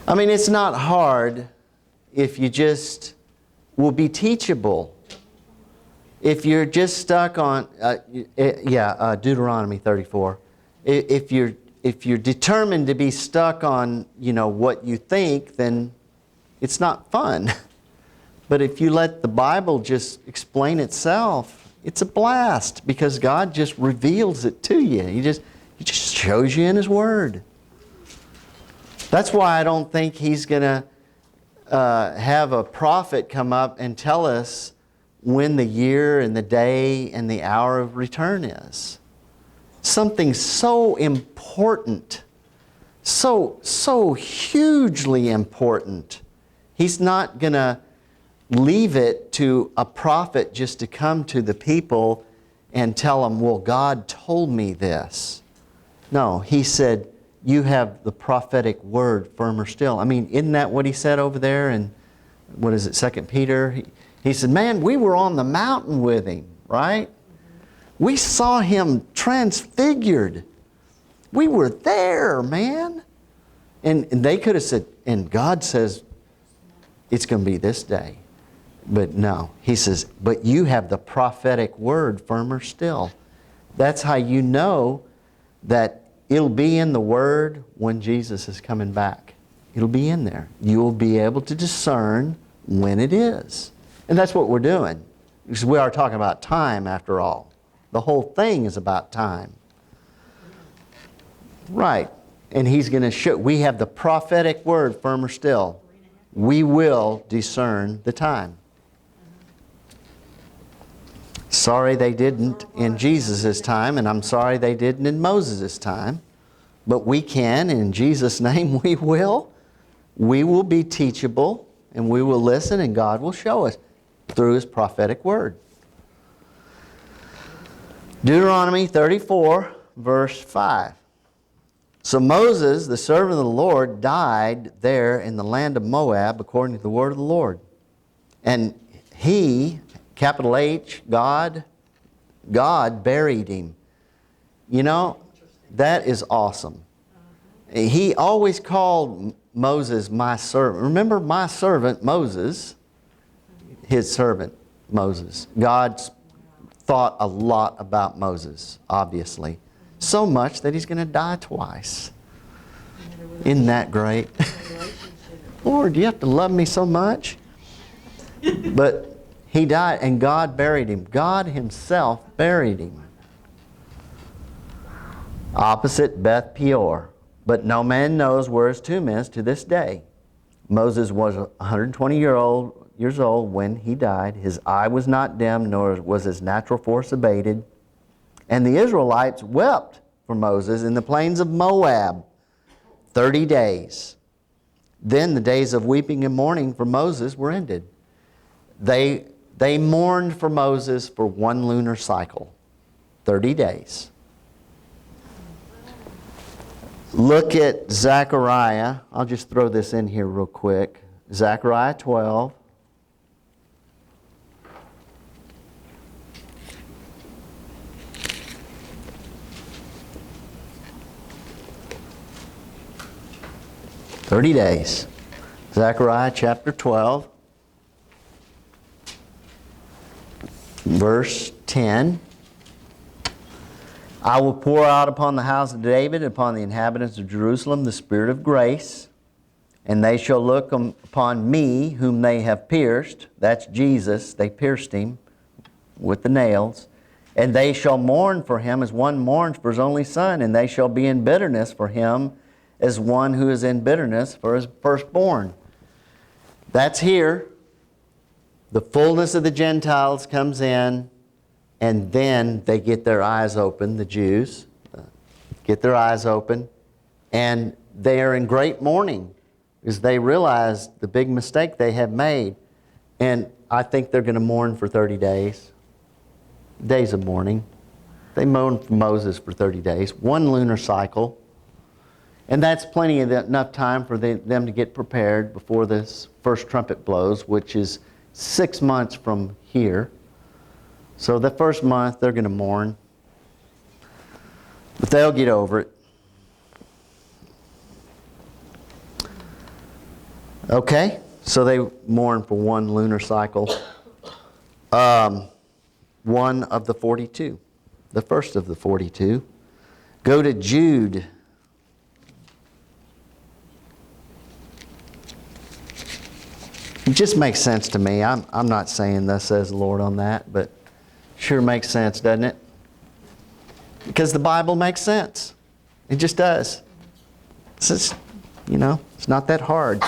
Speaker 1: I mean, it's not hard if you just will be teachable. If you're just stuck on, Deuteronomy 34. If you're determined to be stuck on, what you think, then it's not fun. But if you let the Bible just explain itself, it's a blast because God just reveals it to you. He just shows you in His Word. That's why I don't think He's going to have a prophet come up and tell us when the year and the day and the hour of return is. Something so important, so hugely important. He's not going to leave it to a prophet just to come to the people and tell them, well, God told me this. No, He said, you have the prophetic word firmer still. I mean, isn't that what He said over there in, 2 Peter? He said, man, we were on the mountain with Him, right? We saw Him transfigured. We were there, man. And they could have said, and God says, it's going to be this day. But no, He says, but you have the prophetic word firmer still. That's how you know that it'll be in the Word when Jesus is coming back. It'll be in there. You'll be able to discern when it is. And that's what we're doing. Because we are talking about time after all. The whole thing is about time. Right. And He's going to show, we have the prophetic word firmer still. We will discern the time. Sorry they didn't in Jesus' time, and I'm sorry they didn't in Moses' time. But we can, and in Jesus' name we will. We will be teachable, and we will listen, and God will show us through His prophetic word. Deuteronomy 34, verse 5. So Moses, the servant of the Lord, died there in the land of Moab according to the word of the Lord. And He, capital H, God buried him. You know, that is awesome. He always called Moses my servant. Remember, my servant Moses, His servant Moses. God thought a lot about Moses, obviously. So much that He's going to die twice. Isn't that great? Lord, do you have to love me so much? But he died and God buried him. God Himself buried him. Opposite Beth Peor. But no man knows where his tomb is to this day. Moses was 120 years old when he died. His eye was not dim, nor was his natural force abated. And the Israelites wept for Moses in the plains of Moab 30 days. Then the days of weeping and mourning for Moses were ended. They mourned for Moses for one lunar cycle, 30 days. Look at Zechariah. I'll just throw this in here real quick. Zechariah 12. "30 days." Zechariah chapter 12, verse 10. "I will pour out upon the house of David, and upon the inhabitants of Jerusalem, the Spirit of grace, and they shall look upon me, whom they have pierced." That's Jesus. They pierced Him with the nails. "And they shall mourn for Him as one mourns for his only son, and they shall be in bitterness for Him as one who is in bitterness for his firstborn." That's here. The fullness of the Gentiles comes in, and then they get their eyes open, the Jews get their eyes open, and they are in great mourning because they realize the big mistake they have made. And I think they're going to mourn for 30 days. Days of mourning. They mourned for Moses for 30 days. One lunar cycle. And that's plenty of enough time for them to get prepared before this first trumpet blows, which is 6 months from here. So the first month, they're going to mourn. But they'll get over it. Okay, so they mourn for one lunar cycle. One of the 42. The first of the 42. Go to Jude. It just makes sense to me. I'm not saying thus says the Lord on that, but sure makes sense, doesn't it? Because the Bible makes sense. It just does. It's just, it's not that hard.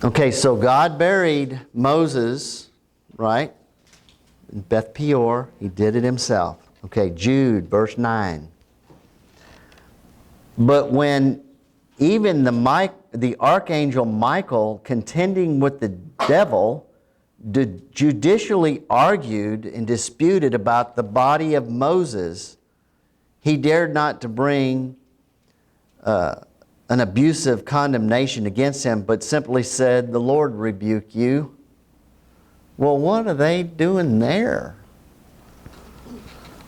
Speaker 1: Okay, so God buried Moses, right? In Beth Peor. He did it himself. Okay, Jude, verse 9. But when even the archangel Michael, contending with the devil, judicially argued and disputed about the body of Moses, he dared not to bring an abusive condemnation against him, but simply said, "The Lord rebuke you." Well, what are they doing there?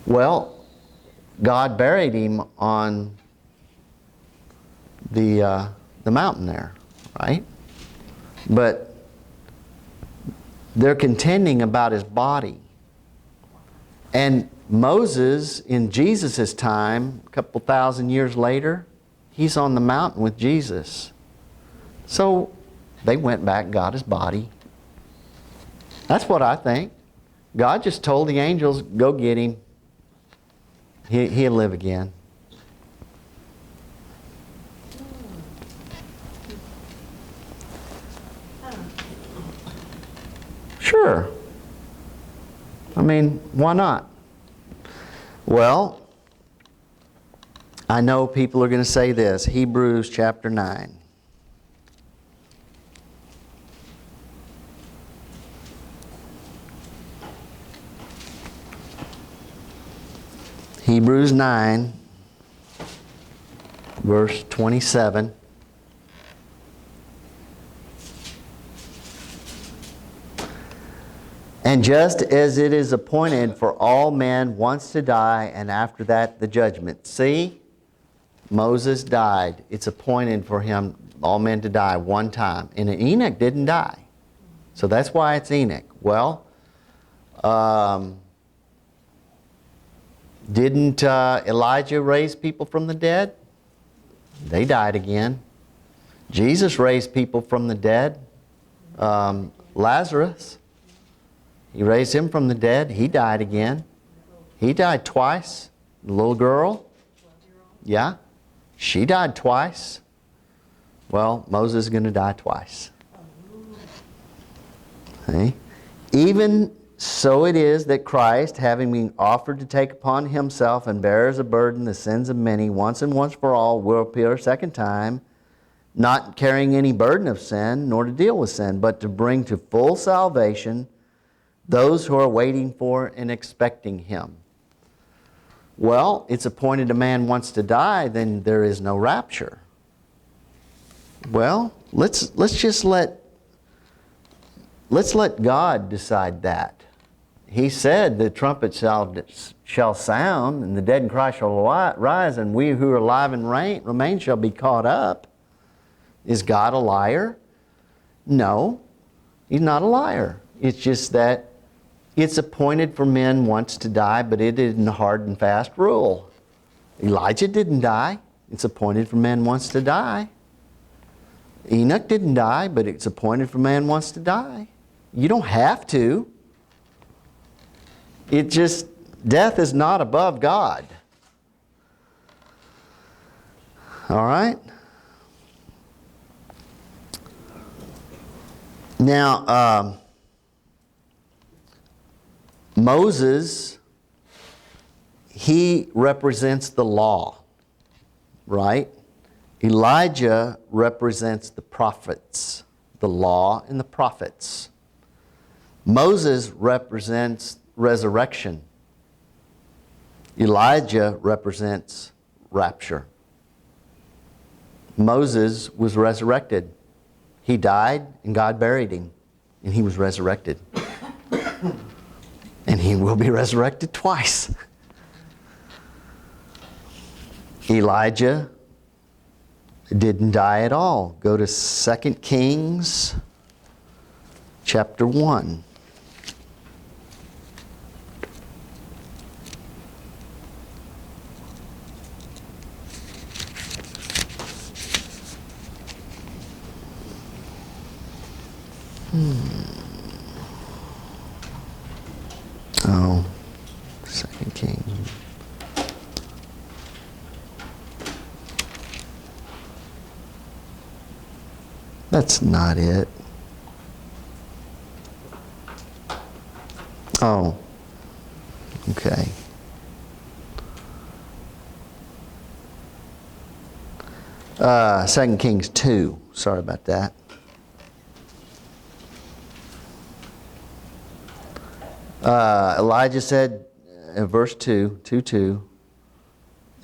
Speaker 1: Well, God buried him on the mountain there, right? But they're contending about his body. And Moses, in Jesus' time, a couple thousand years later, he's on the mountain with Jesus. So they went back and got his body. That's what I think. God just told the angels, go get him. He'll live again. Sure. I mean, why not? Well, I know people are going to say this. Hebrews chapter 9. Hebrews 9, verse 27. And just as it is appointed for all men once to die, and after that the judgment. See, Moses died. It's appointed for him, all men to die one time. And Enoch didn't die. So that's why it's Enoch. Well, didn't Elijah raise people from the dead? They died again. Jesus raised people from the dead. Lazarus, he raised him from the dead. He died again. He died twice. The little girl, yeah, she died twice. Well, Moses is going to die twice. Okay. Even so it is that Christ, having been offered to take upon himself and bear as a burden the sins of many, once and once for all, will appear a second time, not carrying any burden of sin, nor to deal with sin, but to bring to full salvation those who are waiting for and expecting him. Well, it's appointed a man wants to die, then there is no rapture. Well, let's let God decide that. He said the trumpet shall sound, and the dead in Christ shall rise, and we who are alive and remain shall be caught up. Is God a liar? No, he's not a liar. It's just that it's appointed for men once to die, but it isn't a hard and fast rule. Elijah didn't die. It's appointed for men once to die. Enoch didn't die, but it's appointed for man once to die. You don't have to. It just, death is not above God. All right? Now, Moses, he represents the law, right? Elijah represents the prophets, the law and the prophets. Moses represents resurrection. Elijah represents rapture. Moses was resurrected. He died and God buried him, and he was resurrected. And he will be resurrected twice. Elijah Didn't die at all. Go to 2 Kings chapter 1. Oh, 2 Kings. That's not it. Oh, okay. Second Kings 2. Sorry about that. Elijah said, verse 2,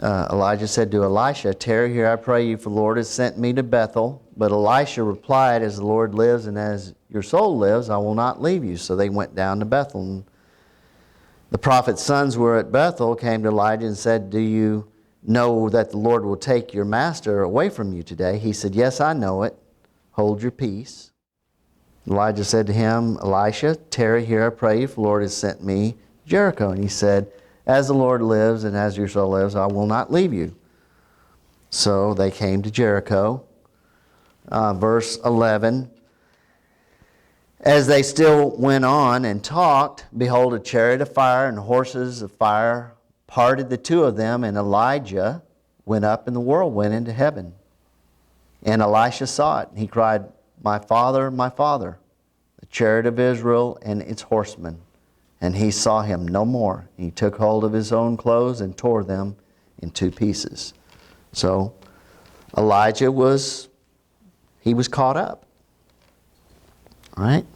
Speaker 1: Elijah said to Elisha, "Tarry here, I pray you, for the Lord has sent me to Bethel." But Elisha replied, "As the Lord lives and as your soul lives, I will not leave you." So they went down to Bethel. And the prophet's sons were at Bethel, came to Elijah and said, "Do you know that the Lord will take your master away from you today?" He said, "Yes, I know it. Hold your peace." Elijah said to him, "Elisha, tarry here, I pray you, for the Lord has sent me to Jericho." And he said, "As the Lord lives and as your soul lives, I will not leave you." So they came to Jericho. Verse 11, as they still went on and talked, behold, a chariot of fire and horses of fire parted the two of them, and Elijah went up in the whirlwind into heaven. And Elisha saw it, and he cried, my father, the chariot of Israel and its horsemen." And he saw him no more. He took hold of his own clothes and tore them in two pieces. So Elijah was caught up. All right?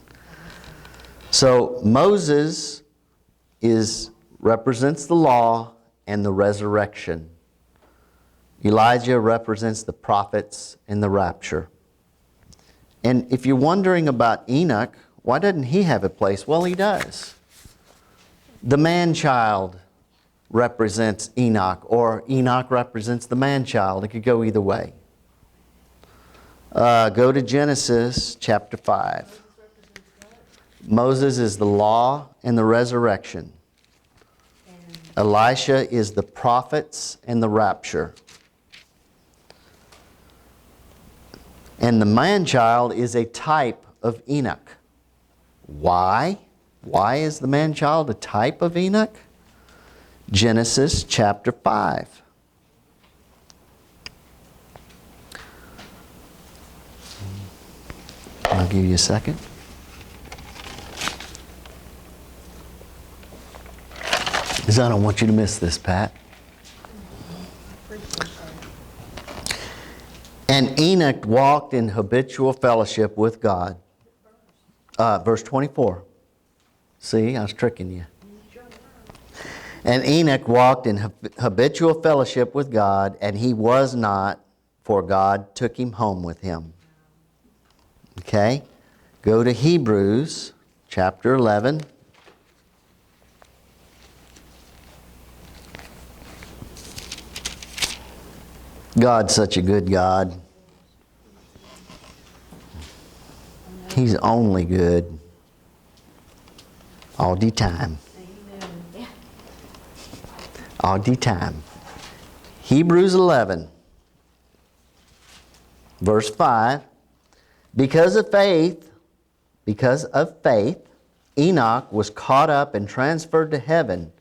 Speaker 1: So Moses represents the law and the resurrection. Elijah represents the prophets and the rapture. And if you're wondering about Enoch, why doesn't he have a place? Well, he does. The man-child represents Enoch, or Enoch represents the man-child. It could go either way. Go to Genesis chapter 5. Moses is the law and the resurrection. Elisha is the prophets and the rapture. And the man-child is a type of Enoch. Why? Why is the man-child a type of Enoch? Genesis chapter 5. I'll give you a second. Because I don't want you to miss this, Pat. And Enoch walked in habitual fellowship with God. Verse 24. See, I was tricking you. And Enoch walked in habitual fellowship with God, and he was not, for God took him home with him. Okay? Go to Hebrews chapter 11. God's such a good God. He's only good all the time. All the time. Hebrews 11, verse 5. Because of faith, Enoch was caught up and transferred to heaven,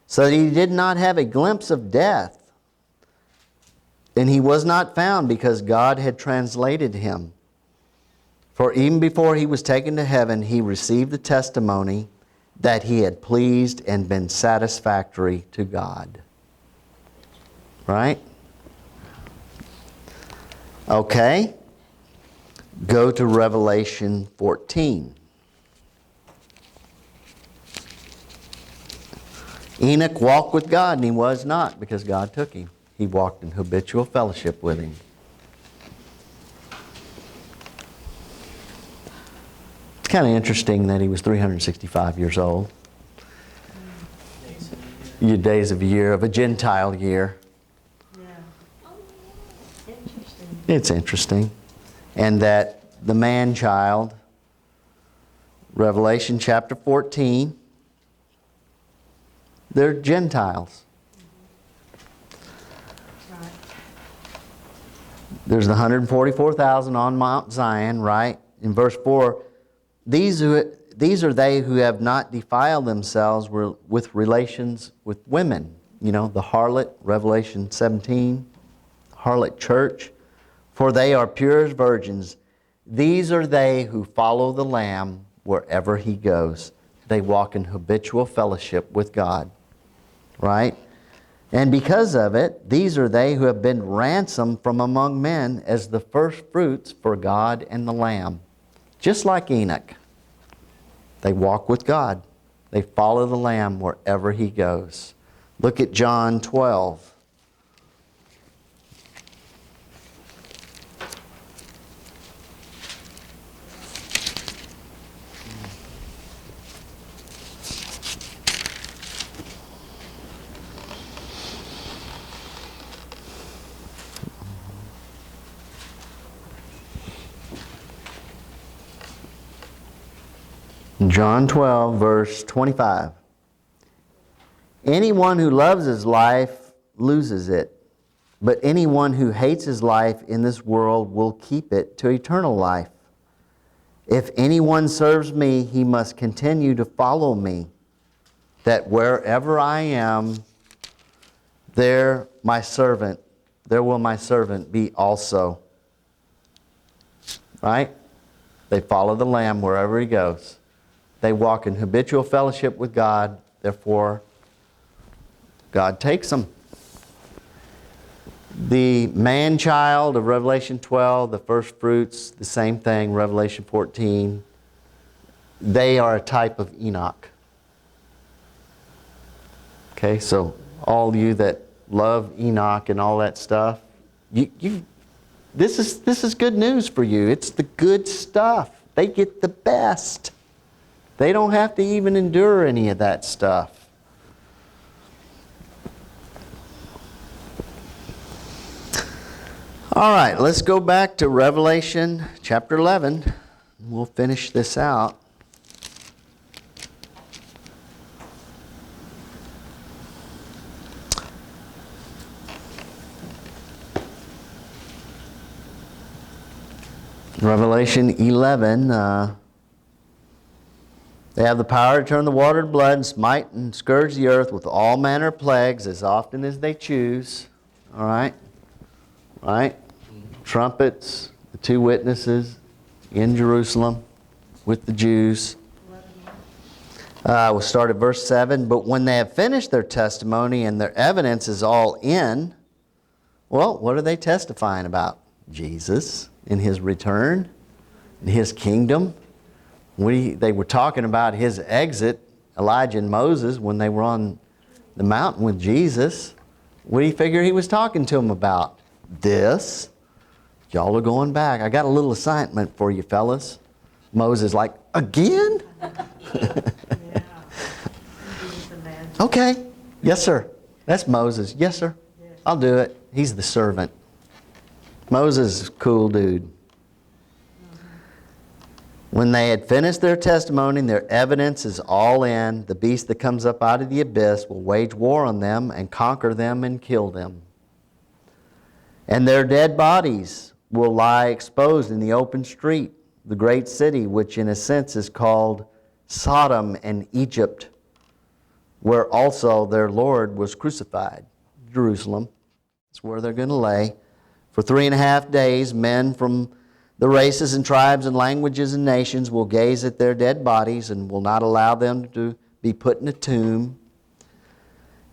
Speaker 1: so that he did not have a glimpse of death. And he was not found, because God had translated him. For even before he was taken to heaven, he received the testimony that he had pleased and been satisfactory to God. Right? Okay. Go to Revelation 14. Enoch walked with God, and he was not, because God took him. He walked in habitual fellowship with him. It's kind of interesting that he was 365 years old. Your days of a year, of a Gentile year. It's interesting. And that the man-child, Revelation chapter 14, they're Gentiles.
Speaker 3: Right.
Speaker 1: There's the 144,000 on Mount Zion, right? In verse 4, these are they who have not defiled themselves with relations with women. You know, the harlot, Revelation 17, harlot church. For they are pure as virgins. These are they who follow the Lamb wherever He goes. They walk in habitual fellowship with God. Right? And because of it, these are they who have been ransomed from among men as the first fruits for God and the Lamb. Just like Enoch. They walk with God. They follow the Lamb wherever He goes. Look at John 12. John 12, verse 25. Anyone who loves his life loses it, but anyone who hates his life in this world will keep it to eternal life. If anyone serves me, he must continue to follow me, that wherever I am, there will my servant be also. Right? They follow the Lamb wherever He goes. They walk in habitual fellowship with God, therefore God takes them. The man-child of Revelation 12, the first fruits, the same thing, Revelation 14. They are a type of Enoch. Okay, so all you that love Enoch and all that stuff, this is good news for you. It's the good stuff. They get the best. They don't have to even endure any of that stuff. All right, let's go back to Revelation chapter 11. We'll finish this out. Revelation 11, they have the power to turn the water to blood and smite and scourge the earth with all manner of plagues as often as they choose. All right? Right? Trumpets, the two witnesses in Jerusalem with the Jews. We'll start at verse 7. But when they have finished their testimony and their evidence is all in, well, what are they testifying about? Jesus in His return, in His kingdom. They were talking about His exit, Elijah and Moses, when they were on the mountain with Jesus. What do you figure He was talking to them about? This. Y'all are going back. I got a little assignment for you, fellas. Moses like, again?
Speaker 3: Yeah.
Speaker 1: Okay. Yes, sir. That's Moses. Yes, sir.
Speaker 3: Yes.
Speaker 1: I'll do it. He's the servant. Moses is a cool dude. When they had finished their testimony and their evidence is all in, the beast that comes up out of the abyss will wage war on them and conquer them and kill them. And their dead bodies will lie exposed in the open street, the great city, which in a sense is called Sodom and Egypt, where also their Lord was crucified. Jerusalem. That's where they're going to lay. For 3.5 days, men from the races and tribes and languages and nations will gaze at their dead bodies and will not allow them to be put in a tomb.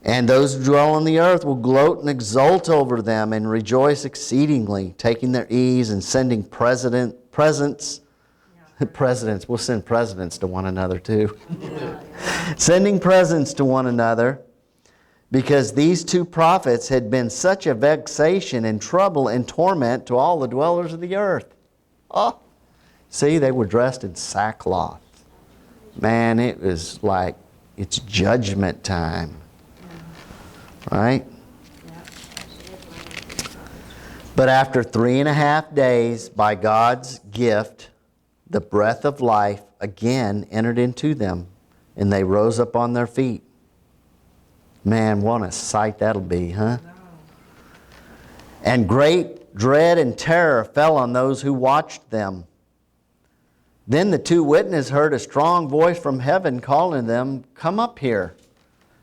Speaker 1: And those who dwell on the earth will gloat and exult over them and rejoice exceedingly, taking their ease and sending presents. Presidents, we'll send presidents to one another too. Sending presents to one another, because these two prophets had been such a vexation and trouble and torment to all the dwellers of the earth. Oh, see, they were dressed in sackcloth. Man, it was like it's judgment time. Right? But after 3.5 days, by God's gift, the breath of life again entered into them, and they rose up on their feet. Man, what a sight that'll be, huh? And great dread and terror fell on those who watched them. Then the two witnesses heard a strong voice from heaven calling them, "Come up here."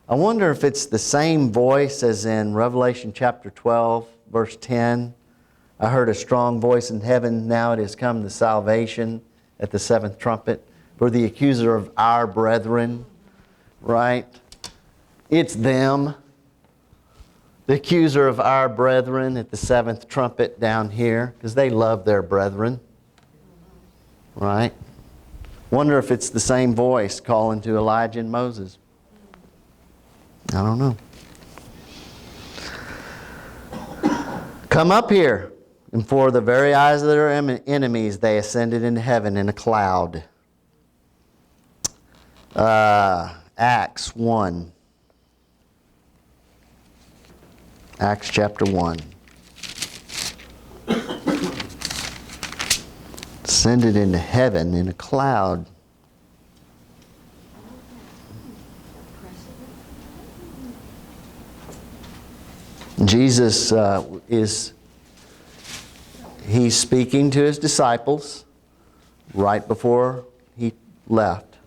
Speaker 1: I wonder if it's the same voice as in Revelation chapter 12, verse 10. I heard a strong voice in heaven, "Now it has come to salvation at the seventh trumpet for the accuser of our brethren." Right? It's them. The accuser of our brethren at the seventh trumpet down here, because they love their brethren. Right? Wonder if it's the same voice calling to Elijah and Moses. I don't know. "Come up here." And before the very eyes of their enemies, they ascended into heaven in a cloud. Acts 1. Acts chapter 1. Ascended into heaven in a cloud. Jesus he's speaking to his disciples right before he left.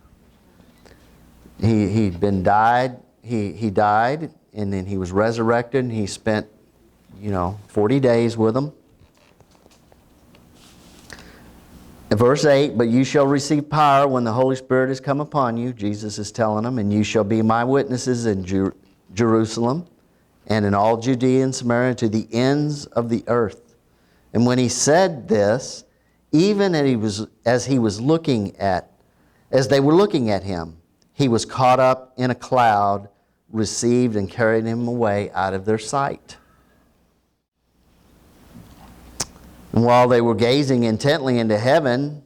Speaker 1: He died, and then he was resurrected, and he spent, 40 days with them. In verse 8, "But you shall receive power when the Holy Spirit has come upon you," Jesus is telling them, "and you shall be my witnesses in Jerusalem and in all Judea and Samaria to the ends of the earth." And when he said this, even as they were looking at him, he was caught up in a cloud, received and carried him away out of their sight. And while they were gazing intently into heaven,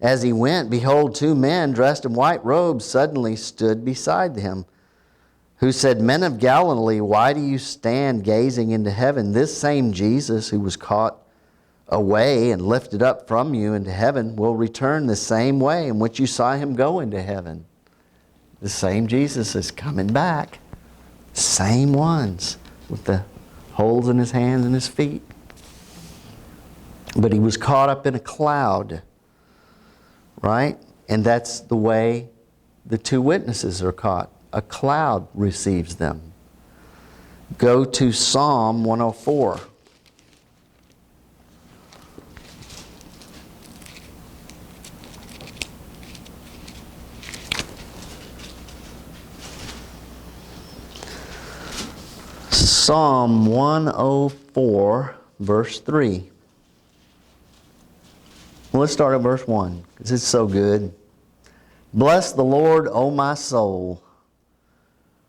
Speaker 1: as he went, behold, two men dressed in white robes suddenly stood beside him, who said, "Men of Galilee, why do you stand gazing into heaven? This same Jesus who was caught away and lifted up from you into heaven will return the same way in which you saw him go into heaven." The same Jesus is coming back. Same ones with the holes in his hands and his feet. But he was caught up in a cloud, right? And that's the way the two witnesses are caught. A cloud receives them. Go to Psalm 104. Psalm 104, verse 3. Well, let's start at verse 1, because it's so good. "Bless the Lord, O my soul.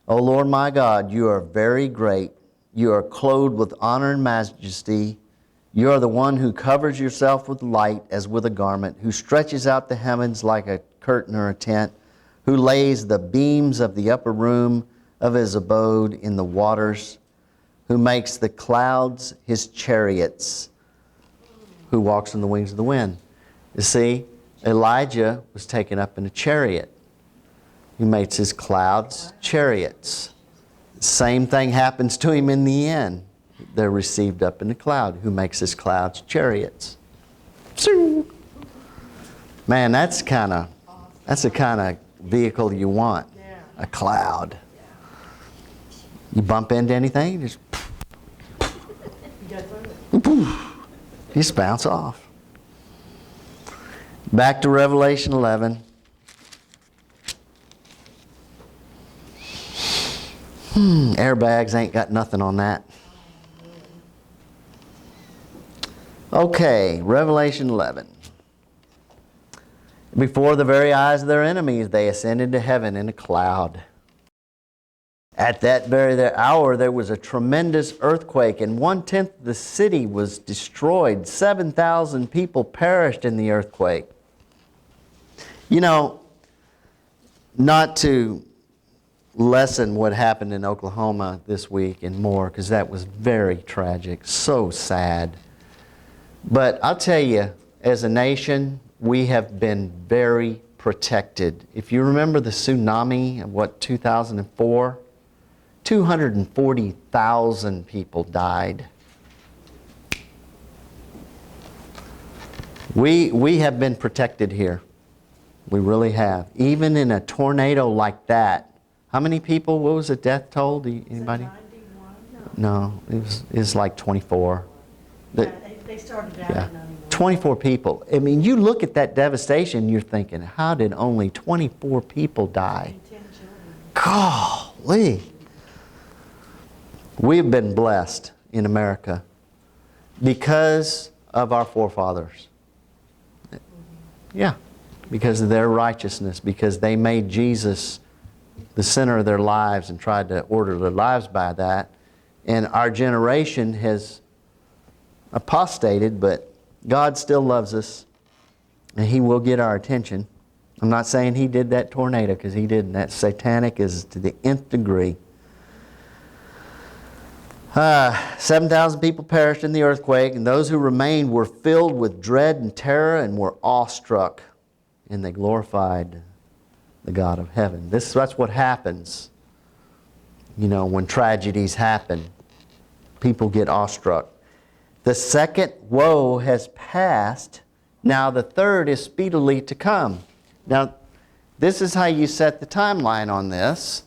Speaker 1: O Lord my God, you are very great. You are clothed with honor and majesty. You are the one who covers yourself with light as with a garment, who stretches out the heavens like a curtain or a tent, who lays the beams of the upper room of his abode in the waters, who makes the clouds his chariots, who walks on the wings of the wind." You see, Elijah was taken up in a chariot. He makes his clouds chariots. Same thing happens to him in the end. They're received up in the cloud, who makes his clouds chariots. Man, that's the kind of vehicle you want. A cloud. You bump into anything, just just bounce off. Back to Revelation 11. Airbags ain't got nothing on that. Okay, Revelation 11. "Before the very eyes of their enemies, they ascended to heaven in a cloud. At that very hour, there was a tremendous earthquake, and 1/10 of the city was destroyed. 7,000 people perished in the earthquake." Not to lessen what happened in Oklahoma this week and more, because that was very tragic, so sad. But I'll tell you, as a nation, we have been very protected. If you remember the tsunami of 2004, 240,000 people died. We have been protected here. We really have. Even in a tornado like that, how many people, what was the death toll? Anybody?
Speaker 3: 91? No.
Speaker 1: No, it was like 24.
Speaker 3: Yeah, they started out
Speaker 1: Yeah.
Speaker 3: at 91.
Speaker 1: 24 people. I mean, you look at that devastation, you're thinking, how did only 24 people die?
Speaker 3: And 10 children.
Speaker 1: Golly. We've been blessed in America because of our forefathers. Yeah, because of their righteousness, because they made Jesus the center of their lives and tried to order their lives by that. And our generation has apostated, but God still loves us, and He will get our attention. I'm not saying He did that tornado, because He didn't. That satanic is to the nth degree. 7,000 people perished in the earthquake, and those who remained were filled with dread and terror and were awestruck, and they glorified the God of heaven. That's what happens, when tragedies happen. People get awestruck. The second woe has passed. Now the third is speedily to come. Now, this is how you set the timeline on this.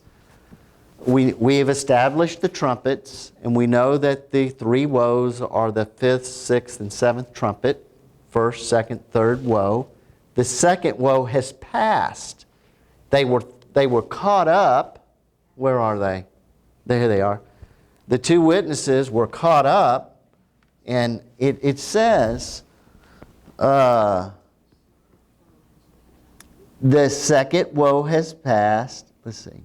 Speaker 1: We have established the trumpets, and we know that the three woes are the fifth, sixth, and seventh trumpet. First, second, third woe. The second woe has passed. They were caught up. Where are they? There they are. The two witnesses were caught up, and it says, the second woe has passed. Let's see.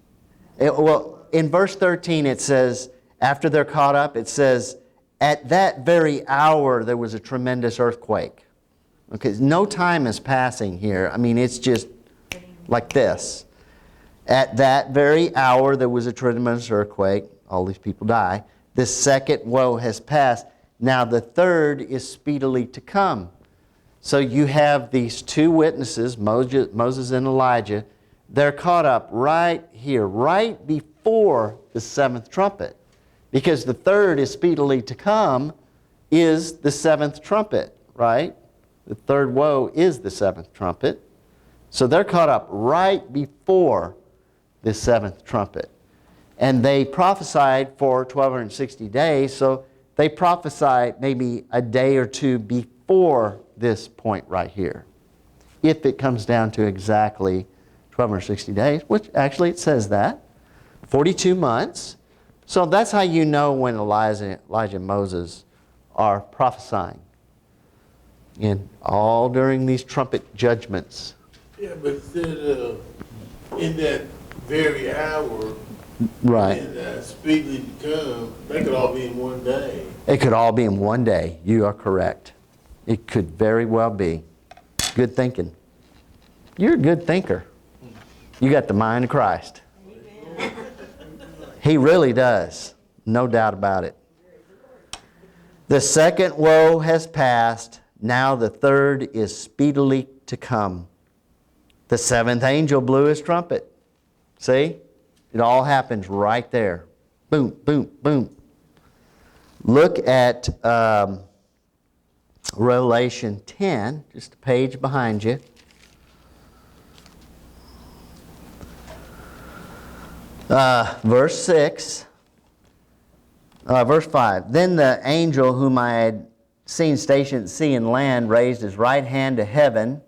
Speaker 1: In verse 13 it says, after they're caught up, it says, at that very hour there was a tremendous earthquake. Okay, no time is passing here. I mean, it's just like this. At that very hour there was a tremendous earthquake. All these people die. The second woe has passed. Now the third is speedily to come. So you have these two witnesses, Moses and Elijah. They're caught up right here, right before the seventh trumpet. Because the third is speedily to come is the seventh trumpet, right? The third woe is the seventh trumpet. So they're caught up right before the seventh trumpet. And they prophesied for 1,260 days, so they prophesied maybe a day or two before this point right here. If it comes down to exactly 1,260 days, which actually it says that. 42 months. So that's how you know when Elijah and Moses are prophesying. And all during these trumpet judgments.
Speaker 2: Yeah, but instead of in that very hour,
Speaker 1: Right.
Speaker 2: and speedily to come, they could all be in one day.
Speaker 1: It could all be in one day. You are correct. It could very well be. Good thinking. You're a good thinker. You got the mind of Christ. He really does. No doubt about it. The second woe has passed. Now the third is speedily to come. The seventh angel blew his trumpet. See? It all happens right there. Boom, boom, boom. Look at Revelation 10, just a page behind you. Verse 6. Verse 5. Then the angel whom I had seen stationed at sea and land raised his right hand to heaven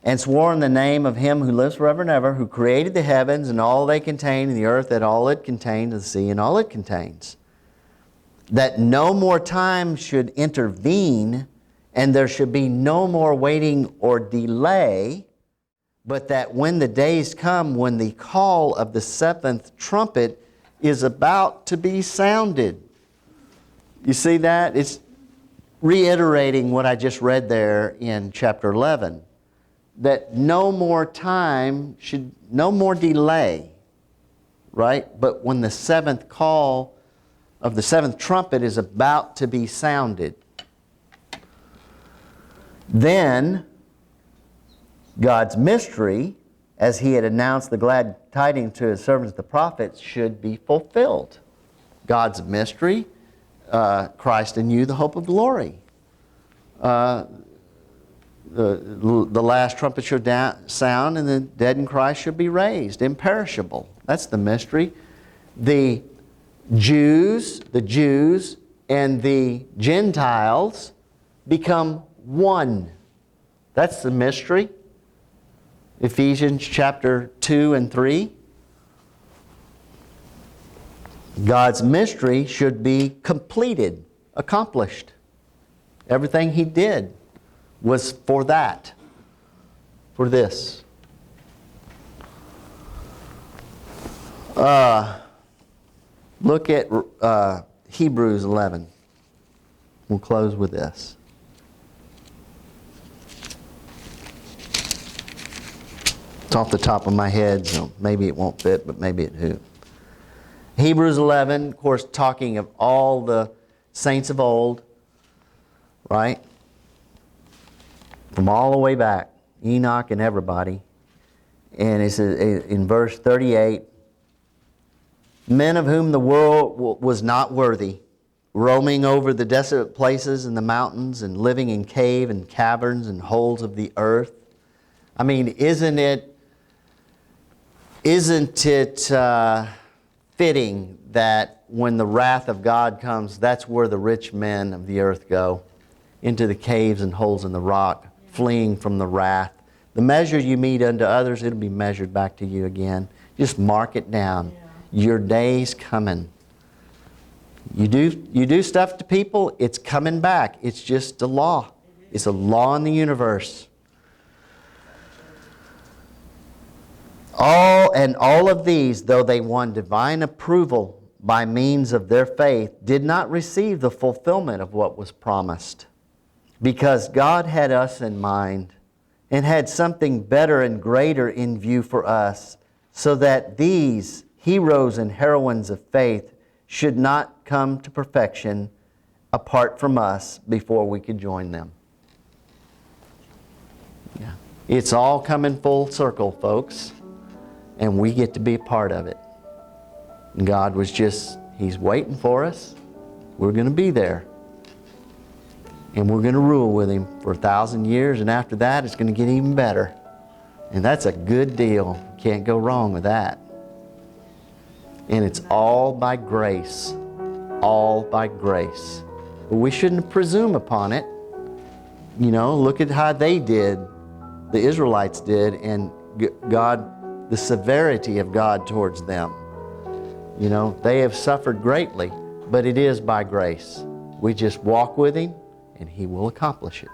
Speaker 1: and swore in the name of him who lives forever and ever, who created the heavens and all they contain, and the earth and all it contains, the sea and all it contains, that no more time should intervene, and there should be no more waiting or delay, but that when the days come, when the call of the seventh trumpet is about to be sounded. You see that? It's reiterating what I just read there in chapter 11. That no more time no more delay, right? But when the seventh call of the seventh trumpet is about to be sounded. then God's mystery, as he had announced the glad tidings to his servants the prophets, should be fulfilled. God's mystery, Christ in you, the hope of glory. The last trumpet should sound, and the dead in Christ should be raised, imperishable. That's the mystery. The Jews and the Gentiles become one. That's the mystery. Ephesians chapter 2 and 3. God's mystery should be completed, accomplished. Everything he did was for that, for this. Look at Hebrews 11. We'll close with this. It's off the top of my head, so maybe it won't fit, but maybe it will. Hebrews 11, of course, talking of all the saints of old, right? From all the way back, Enoch and everybody. And it says in verse 38, men of whom the world was not worthy, roaming over the desolate places and the mountains and living in cave and caverns and holes of the earth. I mean, isn't it fitting that when the wrath of God comes, that's where the rich men of the earth go, into the caves and holes in the rock, fleeing from the wrath. The measure you mete unto others, it'll be measured back to you again. Just mark it down. Your day's coming. You do stuff to people, it's coming back. It's just a law. It's a law in the universe. All of these, though they won divine approval by means of their faith, did not receive the fulfillment of what was promised. Because God had us in mind and had something better and greater in view for us, so that these heroes and heroines of faith should not come to perfection apart from us before we could join them. Yeah. It's all coming full circle, folks. And we get to be a part of it. And God was just, He's waiting for us. We're going to be there. And we're going to rule with Him for 1,000 years. And after that, it's going to get even better. And that's a good deal. Can't go wrong with that. And it's all by grace. All by grace. But we shouldn't presume upon it. You know, look at how they did. The Israelites did. And God, the severity of God towards them. You know, they have suffered greatly, but it is by grace. We just walk with Him, and He will accomplish it.